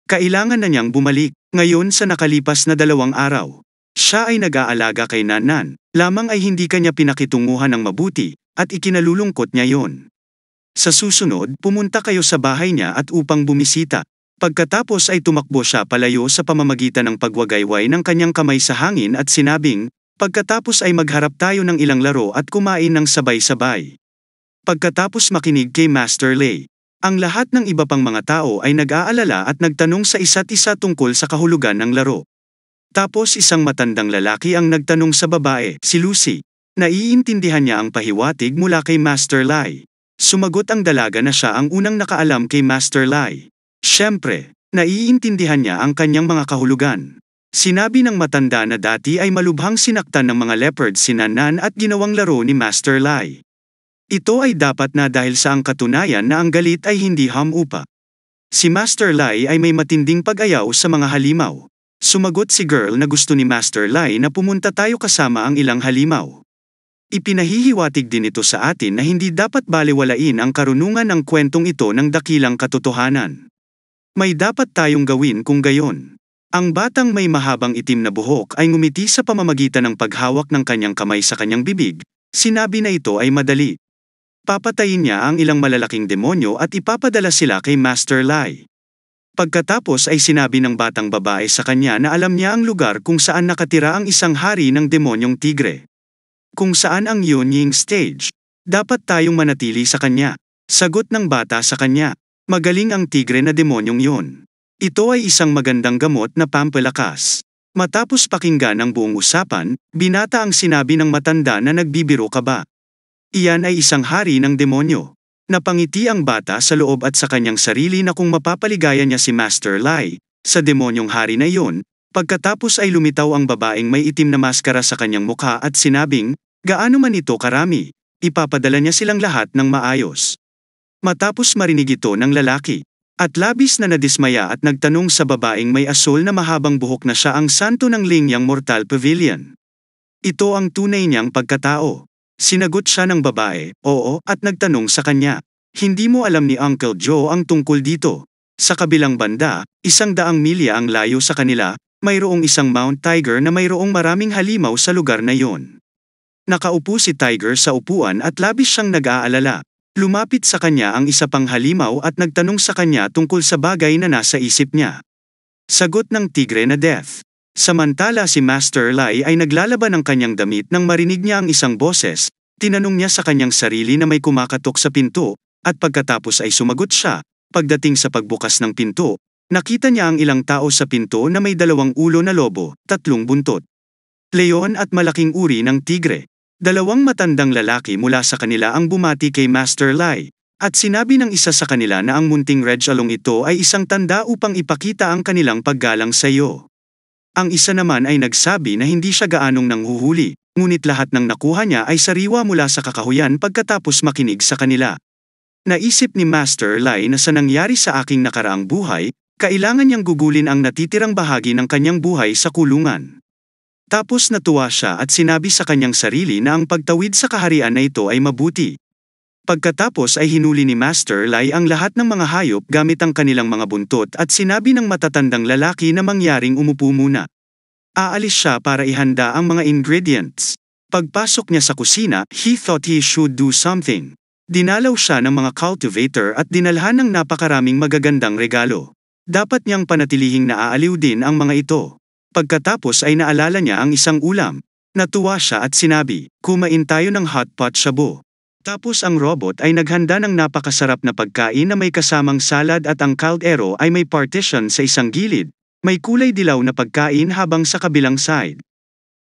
Kailangan na niyang bumalik. Ngayon sa nakalipas na 2 araw, siya ay nag-aalaga kay Nanan, lamang ay hindi kanya pinakitunguhan ng mabuti, at ikinalulungkot niya yon. Sa susunod, pumunta kayo sa bahay niya at upang bumisita. Pagkatapos ay tumakbo siya palayo sa pamamagitan ng pagwagayway ng kanyang kamay sa hangin at sinabing, "Pagkatapos ay magharap tayo ng ilang laro at kumain ng sabay-sabay." Pagkatapos makinig kay Master Lai, ang lahat ng iba pang mga tao ay nag-aalala at nagtanong sa isa't isa tungkol sa kahulugan ng laro. Tapos isang matandang lalaki ang nagtanong sa babae, si Lucy. Naiintindihan niya ang pahiwatig mula kay Master Lai. Sumagot ang dalaga na siya ang unang nakaalam kay Master Lai. Siyempre, naiintindihan niya ang kanyang mga kahulugan. Sinabi ng matanda na dati ay malubhang sinaktan ng mga leopards si Nanan at ginawang laro ni Master Lai. Ito ay dapat na dahil sa ang katunayan na ang galit ay hindi hamupa. Si Master Lai ay may matinding pag-ayaw sa mga halimaw. Sumagot si girl na gusto ni Master Lai na pumunta tayo kasama ang ilang halimaw. Ipinahihiwatig din ito sa atin na hindi dapat balewalain ang karunungan ng kwentong ito ng dakilang katotohanan. May dapat tayong gawin kung gayon. Ang batang may mahabang itim na buhok ay ngumiti sa pamamagitan ng paghawak ng kanyang kamay sa kanyang bibig. Sinabi na ito ay madali. Papatayin niya ang ilang malalaking demonyo at ipapadala sila kay Master Lai. Pagkatapos ay sinabi ng batang babae sa kanya na alam niya ang lugar kung saan nakatira ang isang hari ng demonyong tigre. Kung saan ang Yunying stage, dapat tayong manatili sa kanya. Sagot ng bata sa kanya, "Magaling ang tigre na demonyong yon. Ito ay isang magandang gamot na pampalakas." Matapos pakinggan ang buong usapan, binata ang sinabi ng matanda na nagbibiro ka ba? Iyan ay isang hari ng demonyo. Napangiti ang bata sa loob at sa kanyang sarili na kung mapapaligaya niya si Master Lai, sa demonyong hari na iyon. Pagkatapos ay lumitaw ang babaeng may itim na maskara sa kanyang mukha at sinabing, "Gaano man ito karami, ipapadala niya silang lahat ng maayos." Matapos marinig ito ng lalaki, at labis na nadismaya at nagtanong sa babaeng may asul na mahabang buhok na siya ang santo ng Lingyang Mortal Pavilion. Ito ang tunay niyang pagkatao. Sinagot siya ng babae, "Oo," at nagtanong sa kanya, "Hindi mo alam ni Uncle Joe ang tungkol dito?" Sa kabilang banda, 100 milya ang layo sa kanila, mayroong isang Mount Tiger na mayroong maraming halimaw sa lugar na iyon. Nakaupo si Tiger sa upuan at labis siyang nag-aalala. Lumapit sa kanya ang isa pang halimaw at nagtanong sa kanya tungkol sa bagay na nasa isip niya. Sagot ng tigre na Death. Samantala si Master Lai ay naglalaban ng kanyang damit nang marinig niya ang isang boses. Tinanong niya sa kanyang sarili na may kumakatok sa pinto, at pagkatapos ay sumagot siya. Pagdating sa pagbukas ng pinto, nakita niya ang ilang tao sa pinto na may 2 ulo na lobo, 3 buntot, leon at malaking uri ng tigre. 2 matandang lalaki mula sa kanila ang bumati kay Master Lai, at sinabi ng isa sa kanila na ang munting red along ito ay isang tanda upang ipakita ang kanilang paggalang sa iyo. Ang isa naman ay nagsabi na hindi siya gaanong nanghuhuli, ngunit lahat ng nakuha niya ay sariwa mula sa kakahuyan pagkatapos makinig sa kanila. Naisip ni Master Lai na sa nangyari sa aking nakaraang buhay, kailangan niyang gugulin ang natitirang bahagi ng kanyang buhay sa kulungan. Tapos natuwa siya at sinabi sa kanyang sarili na ang pagtawid sa kaharian na ito ay mabuti. Pagkatapos ay hinuli ni Master Lai ang lahat ng mga hayop gamit ang kanilang mga buntot at sinabi ng matatandang lalaki na mangyaring umupo muna. Aalis siya para ihanda ang mga ingredients. Pagpasok niya sa kusina, he thought he should do something. Dinalaw siya ng mga cultivator at dinalhan ng napakaraming magagandang regalo. Dapat niyang panatilihing naaaliw din ang mga ito. Pagkatapos ay naalala niya ang isang ulam. Natuwa siya at sinabi, kumain tayo ng hot pot shabu. Tapos ang robot ay naghanda ng napakasarap na pagkain na may kasamang salad at ang kaldero ay may partition sa isang gilid. May kulay dilaw na pagkain habang sa kabilang side.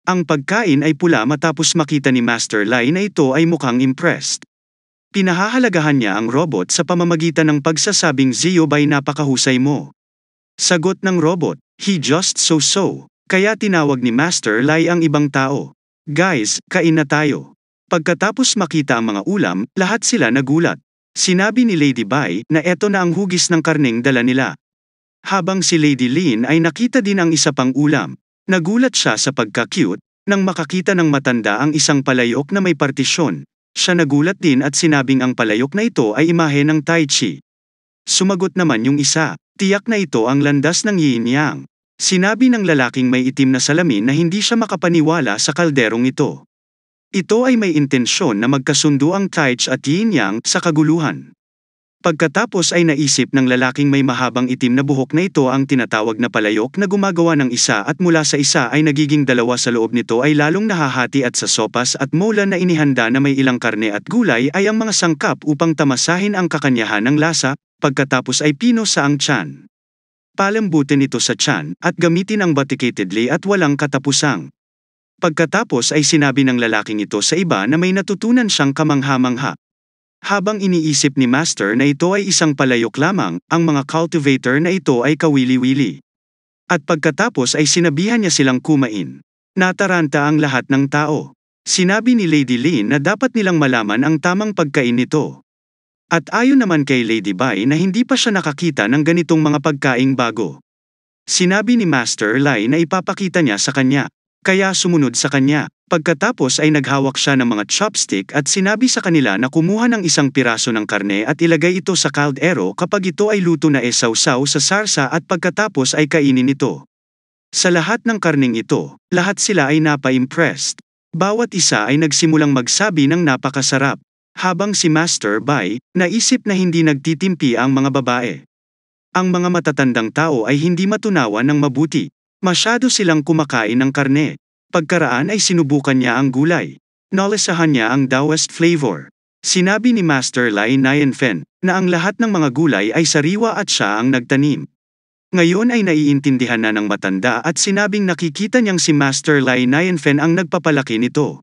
Ang pagkain ay pula matapos makita ni Master Lai na ito ay mukhang impressed. Pinahahalagahan niya ang robot sa pamamagitan ng pagsasabing Zio bay napakahusay mo. Sagot ng robot, he just so. Kaya tinawag ni Master Lai ang ibang tao. Guys, kain na tayo. Pagkatapos makita ang mga ulam, lahat sila nagulat. Sinabi ni Lady Bai na eto na ang hugis ng karneng dala nila. Habang si Lady Lin ay nakita din ang isa pang ulam. Nagulat siya sa pagka-cute, nang makakita ng matanda ang isang palayok na may partisyon. Siya nagulat din at sinabing ang palayok na ito ay imahe ng Tai Chi. Sumagot naman yung isa. Tiyak na ito ang landas ng yin yang. Sinabi ng lalaking may itim na salamin na hindi siya makapaniwala sa kalderong ito. Ito ay may intensyon na magkasundo ang Tai Chi at yin yang sa kaguluhan. Pagkatapos ay naisip ng lalaking may mahabang itim na buhok na ito ang tinatawag na palayok na gumagawa ng isa at mula sa isa ay nagiging 2 sa loob nito ay lalong nahahati at sa sopas at mola na inihanda na may ilang karne at gulay ay ang mga sangkap upang tamasahin ang kakanyahan ng lasa. Pagkatapos ay pino sa ang tiyan. Palambutin ito sa tiyan at gamitin ang batikatedly at walang katapusang. Pagkatapos ay sinabi ng lalaking ito sa iba na may natutunan siyang kamangha-mangha. Habang iniisip ni Master na ito ay isang palayok lamang, ang mga cultivator na ito ay kawili-wili. At pagkatapos ay sinabihan niya silang kumain. Nataranta ang lahat ng tao. Sinabi ni Lady Lin na dapat nilang malaman ang tamang pagkain nito. At ayon naman kay Lady Bai na hindi pa siya nakakita ng ganitong mga pagkaing bago. Sinabi ni Master Lai na ipapakita niya sa kanya, kaya sumunod sa kanya. Pagkatapos ay naghawak siya ng mga chopstick at sinabi sa kanila na kumuha ng isang piraso ng karne at ilagay ito sa kaldero kapag ito ay luto na esawsaw sa sarsa at pagkatapos ay kainin ito. Sa lahat ng karning ito, lahat sila ay napa-impressed. Bawat isa ay nagsimulang magsabi ng napakasarap. Habang si Master Bai, naisip na hindi nagtitimpi ang mga babae. Ang mga matatandang tao ay hindi matunawan ng mabuti. Masyado silang kumakain ng karne. Pagkaraan ay sinubukan niya ang gulay. Nalasahan niya ang Taoist flavor. Sinabi ni Master Lai Nianfen na ang lahat ng mga gulay ay sariwa at siya ang nagtanim. Ngayon ay naiintindihan na ng matanda at sinabing nakikita niyang si Master Lai Nianfen ang nagpapalaki nito.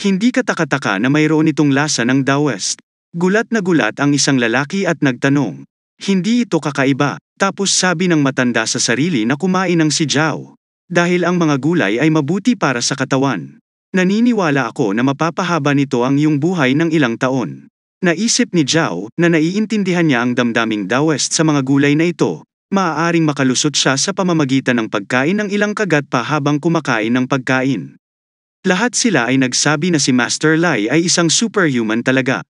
Hindi katakataka na mayroon itong lasa ng Taoist. Gulat na gulat ang isang lalaki at nagtanong. Hindi ito kakaiba. Tapos sabi ng matanda sa sarili na kumain ng si Zhao. Dahil ang mga gulay ay mabuti para sa katawan. Naniniwala ako na mapapahaba nito ang iyong buhay ng ilang taon. Naisip ni Zhao na naiintindihan niya ang damdaming Taoist sa mga gulay na ito. Maaaring makalusot siya sa pamamagitan ng pagkain ng ilang kagat pa habang kumakain ng pagkain. Lahat sila ay nagsabi na si Master Lai ay isang superhuman talaga.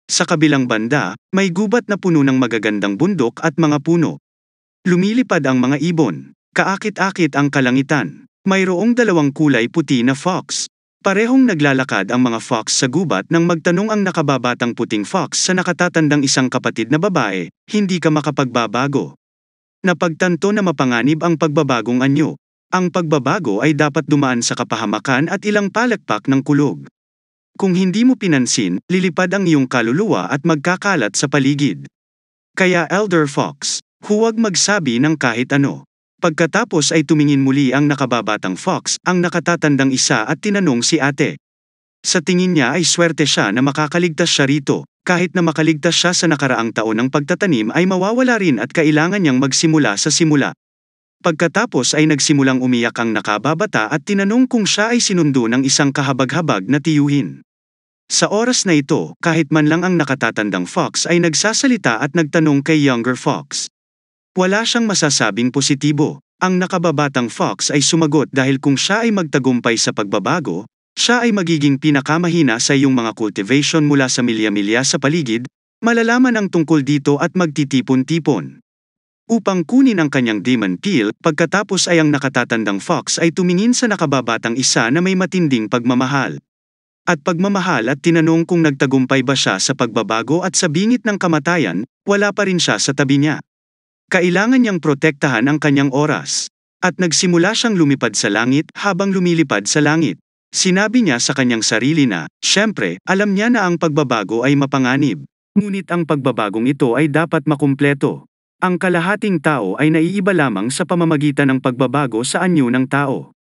Sa kabilang banda, may gubat na puno ng magagandang bundok at mga puno. Lumilipad ang mga ibon. Kaakit-akit ang kalangitan. Mayroong 2 kulay puti na fox. Parehong naglalakad ang mga fox sa gubat nang magtanong ang nakababatang puting fox sa nakatatandang isang kapatid na babae, hindi ka makapagbabago. Napagtanto na mapanganib ang pagbabagong anyo. Ang pagbabago ay dapat dumaan sa kapahamakan at ilang palakpak ng kulog. Kung hindi mo pinansin, lilipad ang iyong kaluluwa at magkakalat sa paligid. Kaya Elder Fox, huwag magsabi ng kahit ano. Pagkatapos ay tumingin muli ang nakababatang Fox, ang nakatatandang isa at tinanong si ate. Sa tingin niya ay swerte siya na makakaligtas siya rito, kahit na makaligtas siya sa nakaraang taon ng pagtatanim ay mawawala rin at kailangan niyang magsimula sa simula. Pagkatapos ay nagsimulang umiyak ang nakababata at tinanong kung siya ay sinundo ng isang kahabag-habag na tiyuhin. Sa oras na ito, kahit man lang ang nakatatandang Fox ay nagsasalita at nagtanong kay younger Fox. Wala siyang masasabing positibo. Ang nakababatang Fox ay sumagot dahil kung siya ay magtagumpay sa pagbabago, siya ay magiging pinakamahina sa iyong mga cultivation mula sa milya-milya sa paligid, malalaman ang tungkol dito at magtitipon-tipon. Upang kunin ang kanyang demon peel, pagkatapos ay ang nakatatandang Fox ay tumingin sa nakababatang isa na may matinding pagmamahal. At pagmamahal at tinanong kung nagtagumpay ba siya sa pagbabago at sa bingit ng kamatayan, wala pa rin siya sa tabi niya. Kailangan niyang protektahan ang kanyang oras. At nagsimula siyang lumipad sa langit habang lumilipad sa langit. Sinabi niya sa kanyang sarili na, syempre, alam niya na ang pagbabago ay mapanganib. Ngunit ang pagbabagong ito ay dapat makumpleto. Ang kalahating tao ay naiiba lamang sa pamamagitan ng pagbabago sa anyo ng tao.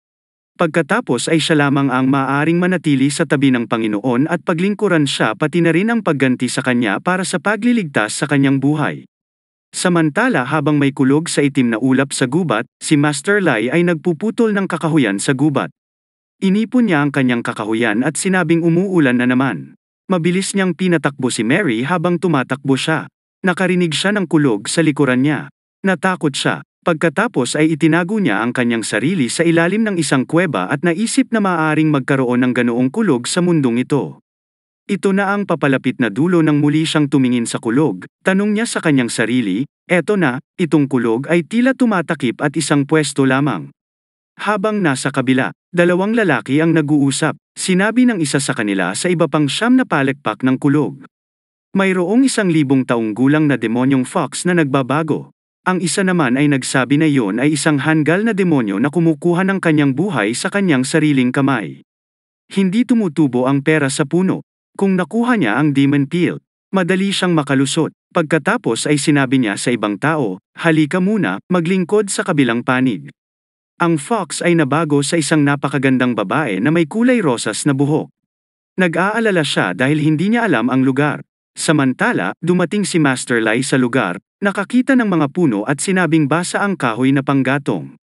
Pagkatapos ay siya lamang ang maaaring manatili sa tabi ng Panginoon at paglingkuran siya pati na rin ang pagganti sa kanya para sa pagliligtas sa kanyang buhay. Samantala habang may kulog sa itim na ulap sa gubat, si Master Lai ay nagpuputol ng kakahuyan sa gubat. Inipon niya ang kanyang kakahuyan at sinabing umuulan na naman. Mabilis niyang pinatakbo si Mary habang tumatakbo siya. Nakarinig siya ng kulog sa likuran niya. Natakot siya. Pagkatapos ay itinago niya ang kanyang sarili sa ilalim ng isang kuweba at naisip na maaaring magkaroon ng ganoong kulog sa mundong ito. Ito na ang papalapit na dulo nang muli siyang tumingin sa kulog. Tanong niya sa kanyang sarili, eto na, itong kulog ay tila tumatakip at isang pwesto lamang. Habang nasa kabila, dalawang lalaki ang nag-uusap. Sinabi ng isa sa kanila sa iba pang 9 na palakpak ng kulog. Mayroong 1,000 taong gulang na demonyong Fox na nagbabago. Ang isa naman ay nagsabi na iyon ay isang hanggal na demonyo na kumukuha ng kanyang buhay sa kanyang sariling kamay. Hindi tumutubo ang pera sa puno. Kung nakuha niya ang demon peel, madali siyang makalusot. Pagkatapos ay sinabi niya sa ibang tao, halika muna, maglingkod sa kabilang panig. Ang Fox ay nabago sa isang napakagandang babae na may kulay rosas na buhok. Nag-aalala siya dahil hindi niya alam ang lugar. Samantala, dumating si Master Lai sa lugar, nakakita ng mga puno at sinabing basa ang kahoy na panggatong.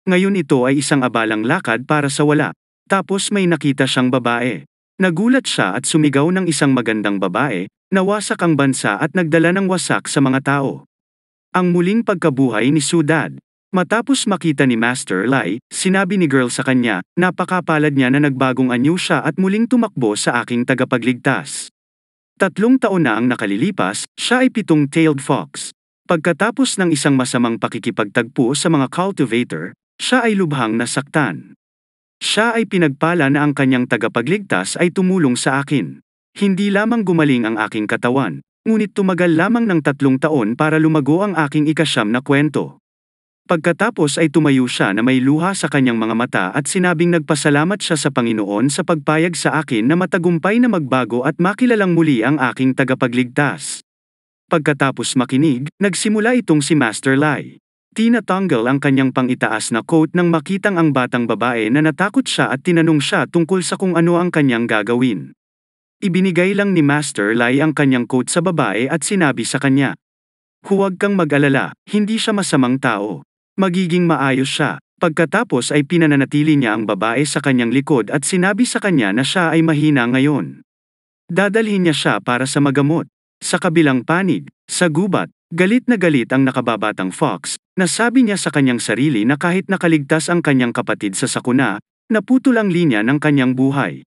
Ngayon ito ay isang abalang lakad para sa wala. Tapos may nakita siyang babae. Nagulat siya at sumigaw ng isang magandang babae, nawasak ang bansa at nagdala ng wasak sa mga tao. Ang muling pagkabuhay ni Sudad. Matapos makita ni Master Lai, sinabi ni Girl sa kanya, napakapalad niya na nagbagong anyo siya at muling tumakbo sa aking tagapagligtas. 3 taon na ang nakalilipas, siya ay 7-tailed fox. Pagkatapos ng isang masamang pakikipagtagpo sa mga cultivator, siya ay lubhang nasaktan. Siya ay pinagpala na ang kanyang tagapagligtas ay tumulong sa akin. Hindi lamang gumaling ang aking katawan, ngunit tumagal lamang ng 3 taon para lumago ang aking ika-9 na kwento. Pagkatapos ay tumayo siya na may luha sa kanyang mga mata at sinabing nagpasalamat siya sa Panginoon sa pagpayag sa akin na matagumpay na magbago at makilalang muli ang aking tagapagligtas. Pagkatapos makinig, nagsimula itong si Master Lai. Tinatanggal ang kanyang pangitaas na coat nang makitang ang batang babae na natakot siya at tinanong siya tungkol sa kung ano ang kanyang gagawin. Ibinigay lang ni Master Lai ang kanyang coat sa babae at sinabi sa kanya, huwag kang mag-alala, hindi siya masamang tao. Magiging maayos siya. Pagkatapos ay pinananatili niya ang babae sa kanyang likod at sinabi sa kanya na siya ay mahina ngayon. Dadalhin niya siya para sa magamot. Sa kabilang panig, sa gubat, galit na galit ang nakababatang Fox, nasabi niya sa kanyang sarili na kahit nakaligtas ang kanyang kapatid sa sakuna, naputol ang linya ng kanyang buhay.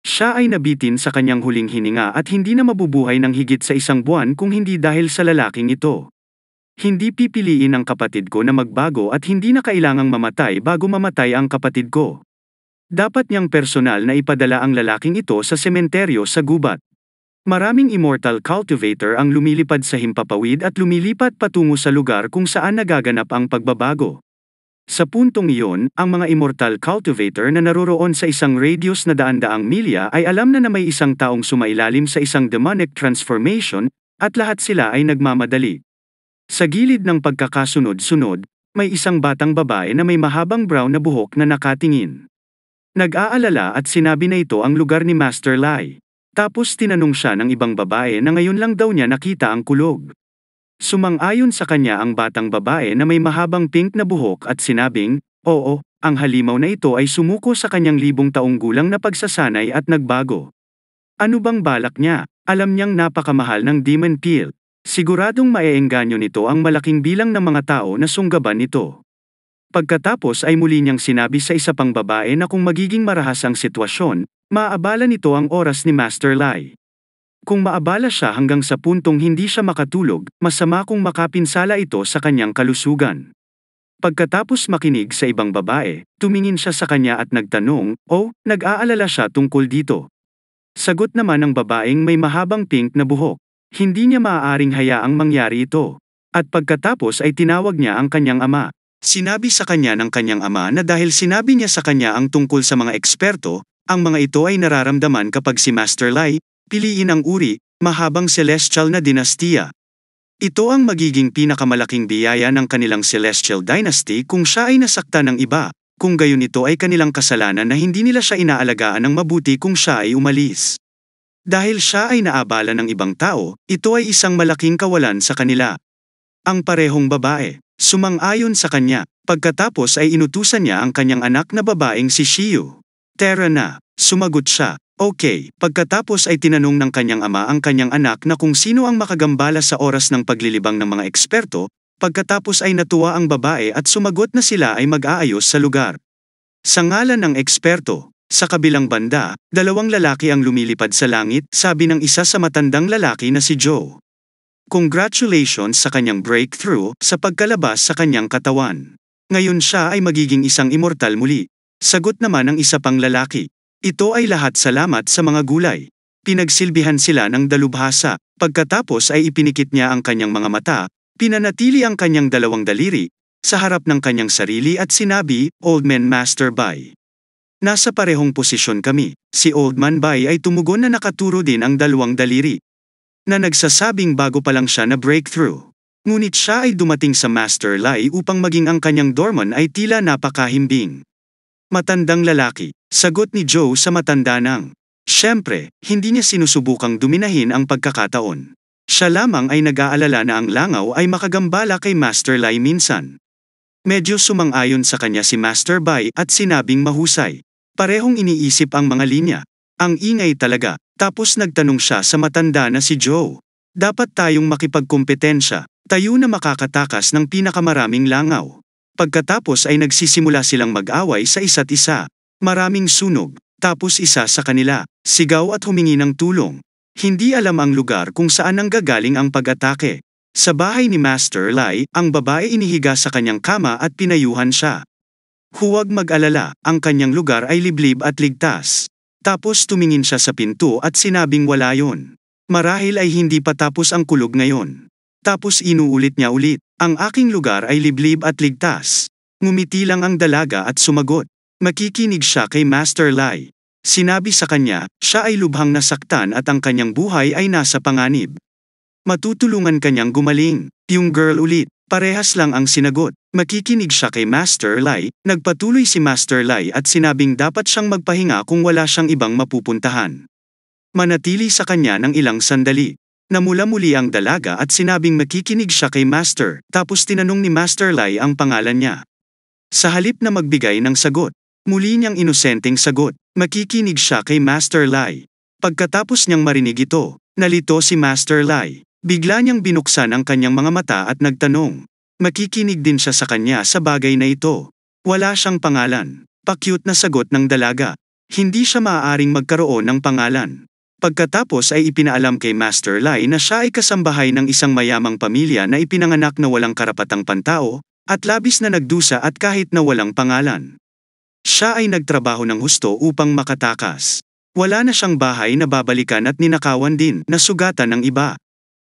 Siya ay nabitin sa kanyang huling hininga at hindi na mabubuhay ng higit sa 1 buwan kung hindi dahil sa lalaking ito. Hindi pipiliin ang kapatid ko na magbago at hindi na kailangang mamatay bago mamatay ang kapatid ko. Dapat niyang personal na ipadala ang lalaking ito sa sementeryo sa gubat. Maraming immortal cultivator ang lumilipad sa himpapawid at lumilipat patungo sa lugar kung saan nagaganap ang pagbabago. Sa puntong iyon, ang mga immortal cultivator na naroroon sa isang radius na daan-daang milya ay alam na may isang taong sumailalim sa isang demonic transformation, at lahat sila ay nagmamadali. Sa gilid ng pagkakasunod-sunod, may isang batang babae na may mahabang brown na buhok na nakatingin. Nag-aalala at sinabi na ito ang lugar ni Master Lai. Tapos tinanong siya ng ibang babae na ngayon lang daw niya nakita ang kulog. Sumang-ayon sa kanya ang batang babae na may mahabang pink na buhok at sinabing, oo, ang halimaw na ito ay sumuko sa kanyang 1,000 taong gulang na pagsasanay at nagbago. Ano bang balak niya? Alam niyang napakamahal ng demon peel. Siguradong maeengganyo nito ang malaking bilang ng mga tao na sunggaban nito. Pagkatapos ay muli niyang sinabi sa isa pang babae na kung magiging marahas ang sitwasyon, maaabala nito ang oras ni Master Lai. Kung maabala siya hanggang sa puntong hindi siya makatulog, masama kung makapinsala ito sa kanyang kalusugan. Pagkatapos makinig sa ibang babae, tumingin siya sa kanya at nagtanong, nag-aalala siya tungkol dito. Sagot naman ng babaeng may mahabang pink na buhok. Hindi niya maaaring hayaang mangyari ito. At pagkatapos ay tinawag niya ang kanyang ama. Sinabi sa kanya ng kanyang ama na dahil sinabi niya sa kanya ang tungkol sa mga eksperto, ang mga ito ay nararamdaman kapag si Master Lai, piliin ang uri, mahabang celestial na dinastiya. Ito ang magiging pinakamalaking biyaya ng kanilang celestial dynasty kung siya ay nasaktan ng iba, kung gayon ito ay kanilang kasalanan na hindi nila siya inaalagaan ng mabuti kung siya ay umalis. Dahil siya ay naabala ng ibang tao, ito ay isang malaking kawalan sa kanila. Ang parehong babae, sumang-ayon sa kanya, pagkatapos ay inutusan niya ang kanyang anak na babaeng si Shiyu. Tara na, sumagot siya. Okay, pagkatapos ay tinanong ng kanyang ama ang kanyang anak na kung sino ang makagambala sa oras ng paglilibang ng mga eksperto, pagkatapos ay natuwa ang babae at sumagot na sila ay mag-aayos sa lugar. Sa ngalan ng eksperto, sa kabilang banda, 2 lalaki ang lumilipad sa langit, sabi ng isa sa matandang lalaki na si Joe. Congratulations sa kanyang breakthrough sa pagkalabas sa kanyang katawan. Ngayon siya ay magiging isang immortal muli. Sagot naman ng isa pang lalaki. Ito ay lahat salamat sa mga gulay. Pinagsilbihan sila ng dalubhasa, pagkatapos ay ipinikit niya ang kanyang mga mata, pinanatili ang kanyang 2 daliri, sa harap ng kanyang sarili at sinabi, Old Man Master Bai. Nasa parehong posisyon kami, si Old Man Bai ay tumugon na nakaturo din ang 2 daliri. Na nagsasabing bago pa lang siya na breakthrough. Ngunit siya ay dumating sa Master Lai upang maging ang kanyang dorman ay tila napakahimbing. Matandang lalaki, sagot ni Joe sa matanda nang. Siyempre, hindi niya sinusubukang duminahin ang pagkakataon. Siya lamang ay nag-aalala na ang langaw ay makagambala kay Master Lai minsan. Medyo sumang-ayon sa kanya si Master Bai at sinabing mahusay. Parehong iniisip ang mga linya. Ang ingay talaga, tapos nagtanong siya sa matanda na si Joe. Dapat tayong makipagkompetensya, tayo na makakatakas ng pinakamaraming langaw. Pagkatapos ay nagsisimula silang mag-away sa isa't isa. Maraming sunog, tapos isa sa kanila, sigaw at humingi ng tulong. Hindi alam ang lugar kung saan nanggagaling ang pag-atake. Sa bahay ni Master Lai, ang babae inihiga sa kanyang kama at pinayuhan siya. Huwag mag-alala, ang kanyang lugar ay liblib at ligtas. Tapos tumingin siya sa pinto at sinabing wala yon. Marahil ay hindi pa tapos ang kulog ngayon. Tapos inuulit niya ulit, ang aking lugar ay liblib at ligtas. Ngumiti lang ang dalaga at sumagot. Makikinig siya kay Master Lai. Sinabi sa kanya, siya ay lubhang nasaktan at ang kanyang buhay ay nasa panganib. Matutulungan kanyang gumaling. Yung girl ulit, parehas lang ang sinagot. Makikinig siya kay Master Lai, nagpatuloy si Master Lai at sinabing dapat siyang magpahinga kung wala siyang ibang mapupuntahan. Manatili sa kanya ng ilang sandali. Namula muli ang dalaga at sinabing makikinig siya kay Master, tapos tinanong ni Master Lai ang pangalan niya. Sa halip na magbigay ng sagot, muli niyang inosenteng sagot, makikinig siya kay Master Lai. Pagkatapos niyang marinig ito, nalito si Master Lai. Bigla niyang binuksan ang kanyang mga mata at nagtanong. Makikinig din siya sa kanya sa bagay na ito. Wala siyang pangalan. Pa-cute na sagot ng dalaga. Hindi siya maaaring magkaroon ng pangalan. Pagkatapos ay ipinaalam kay Master Lai na siya ay kasambahay ng isang mayamang pamilya na ipinanganak na walang karapatang pantao, at labis na nagdusa at kahit na walang pangalan. Siya ay nagtrabaho ng husto upang makatakas. Wala na siyang bahay na babalikan at ninakawan din na sugatan ng iba.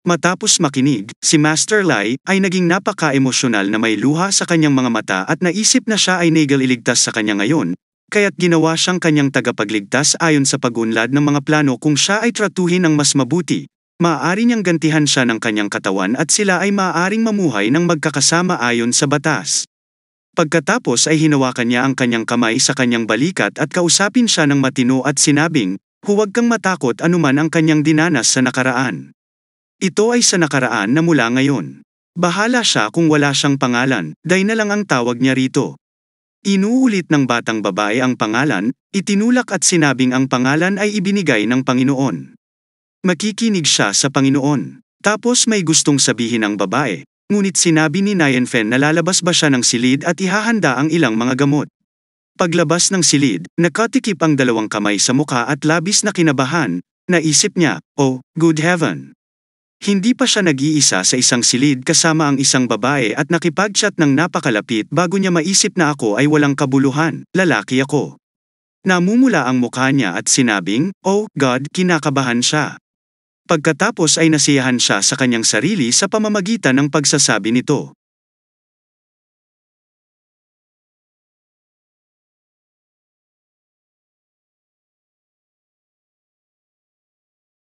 Matapos makinig, si Master Lai ay naging napaka-emosyonal na may luha sa kanyang mga mata at naisip na siya ay nailigtas sa kanya ngayon, kaya't ginawa siyang kanyang tagapagligtas ayon sa pag-unlad ng mga plano kung siya ay tratuhin ng mas mabuti. Maaari niyang gantihan siya ng kanyang katawan at sila ay maaaring mamuhay ng magkakasama ayon sa batas. Pagkatapos ay hinawakan niya ang kanyang kamay sa kanyang balikat at kausapin siya ng matino at sinabing, "Huwag kang matakot anuman ang kanyang dinanas sa nakaraan. Ito ay sa nakaraan na mula ngayon. Bahala siya kung wala siyang pangalan, Day na lang ang tawag niya rito." Inuulit ng batang babae ang pangalan, itinulak at sinabing ang pangalan ay ibinigay ng Panginoon. Makikinig siya sa Panginoon. Tapos may gustong sabihin ang babae, ngunit sinabi ni Nianfen na lalabas ba siya ng silid at ihahanda ang ilang mga gamot. Paglabas ng silid, nakatikip ang dalawang kamay sa mukha at labis na kinabahan, naisip niya, "Oh, good heaven." Hindi pa siya nag-iisa sa isang silid kasama ang isang babae at nakipag-chat ng napakalapit bago niya maisip na ako ay walang kabuluhan, lalaki ako. Namumula ang mukha niya at sinabing, "Oh, God," kinakabahan siya. Pagkatapos ay nasiyahan siya sa kanyang sarili sa pamamagitan ng pagsasabi nito.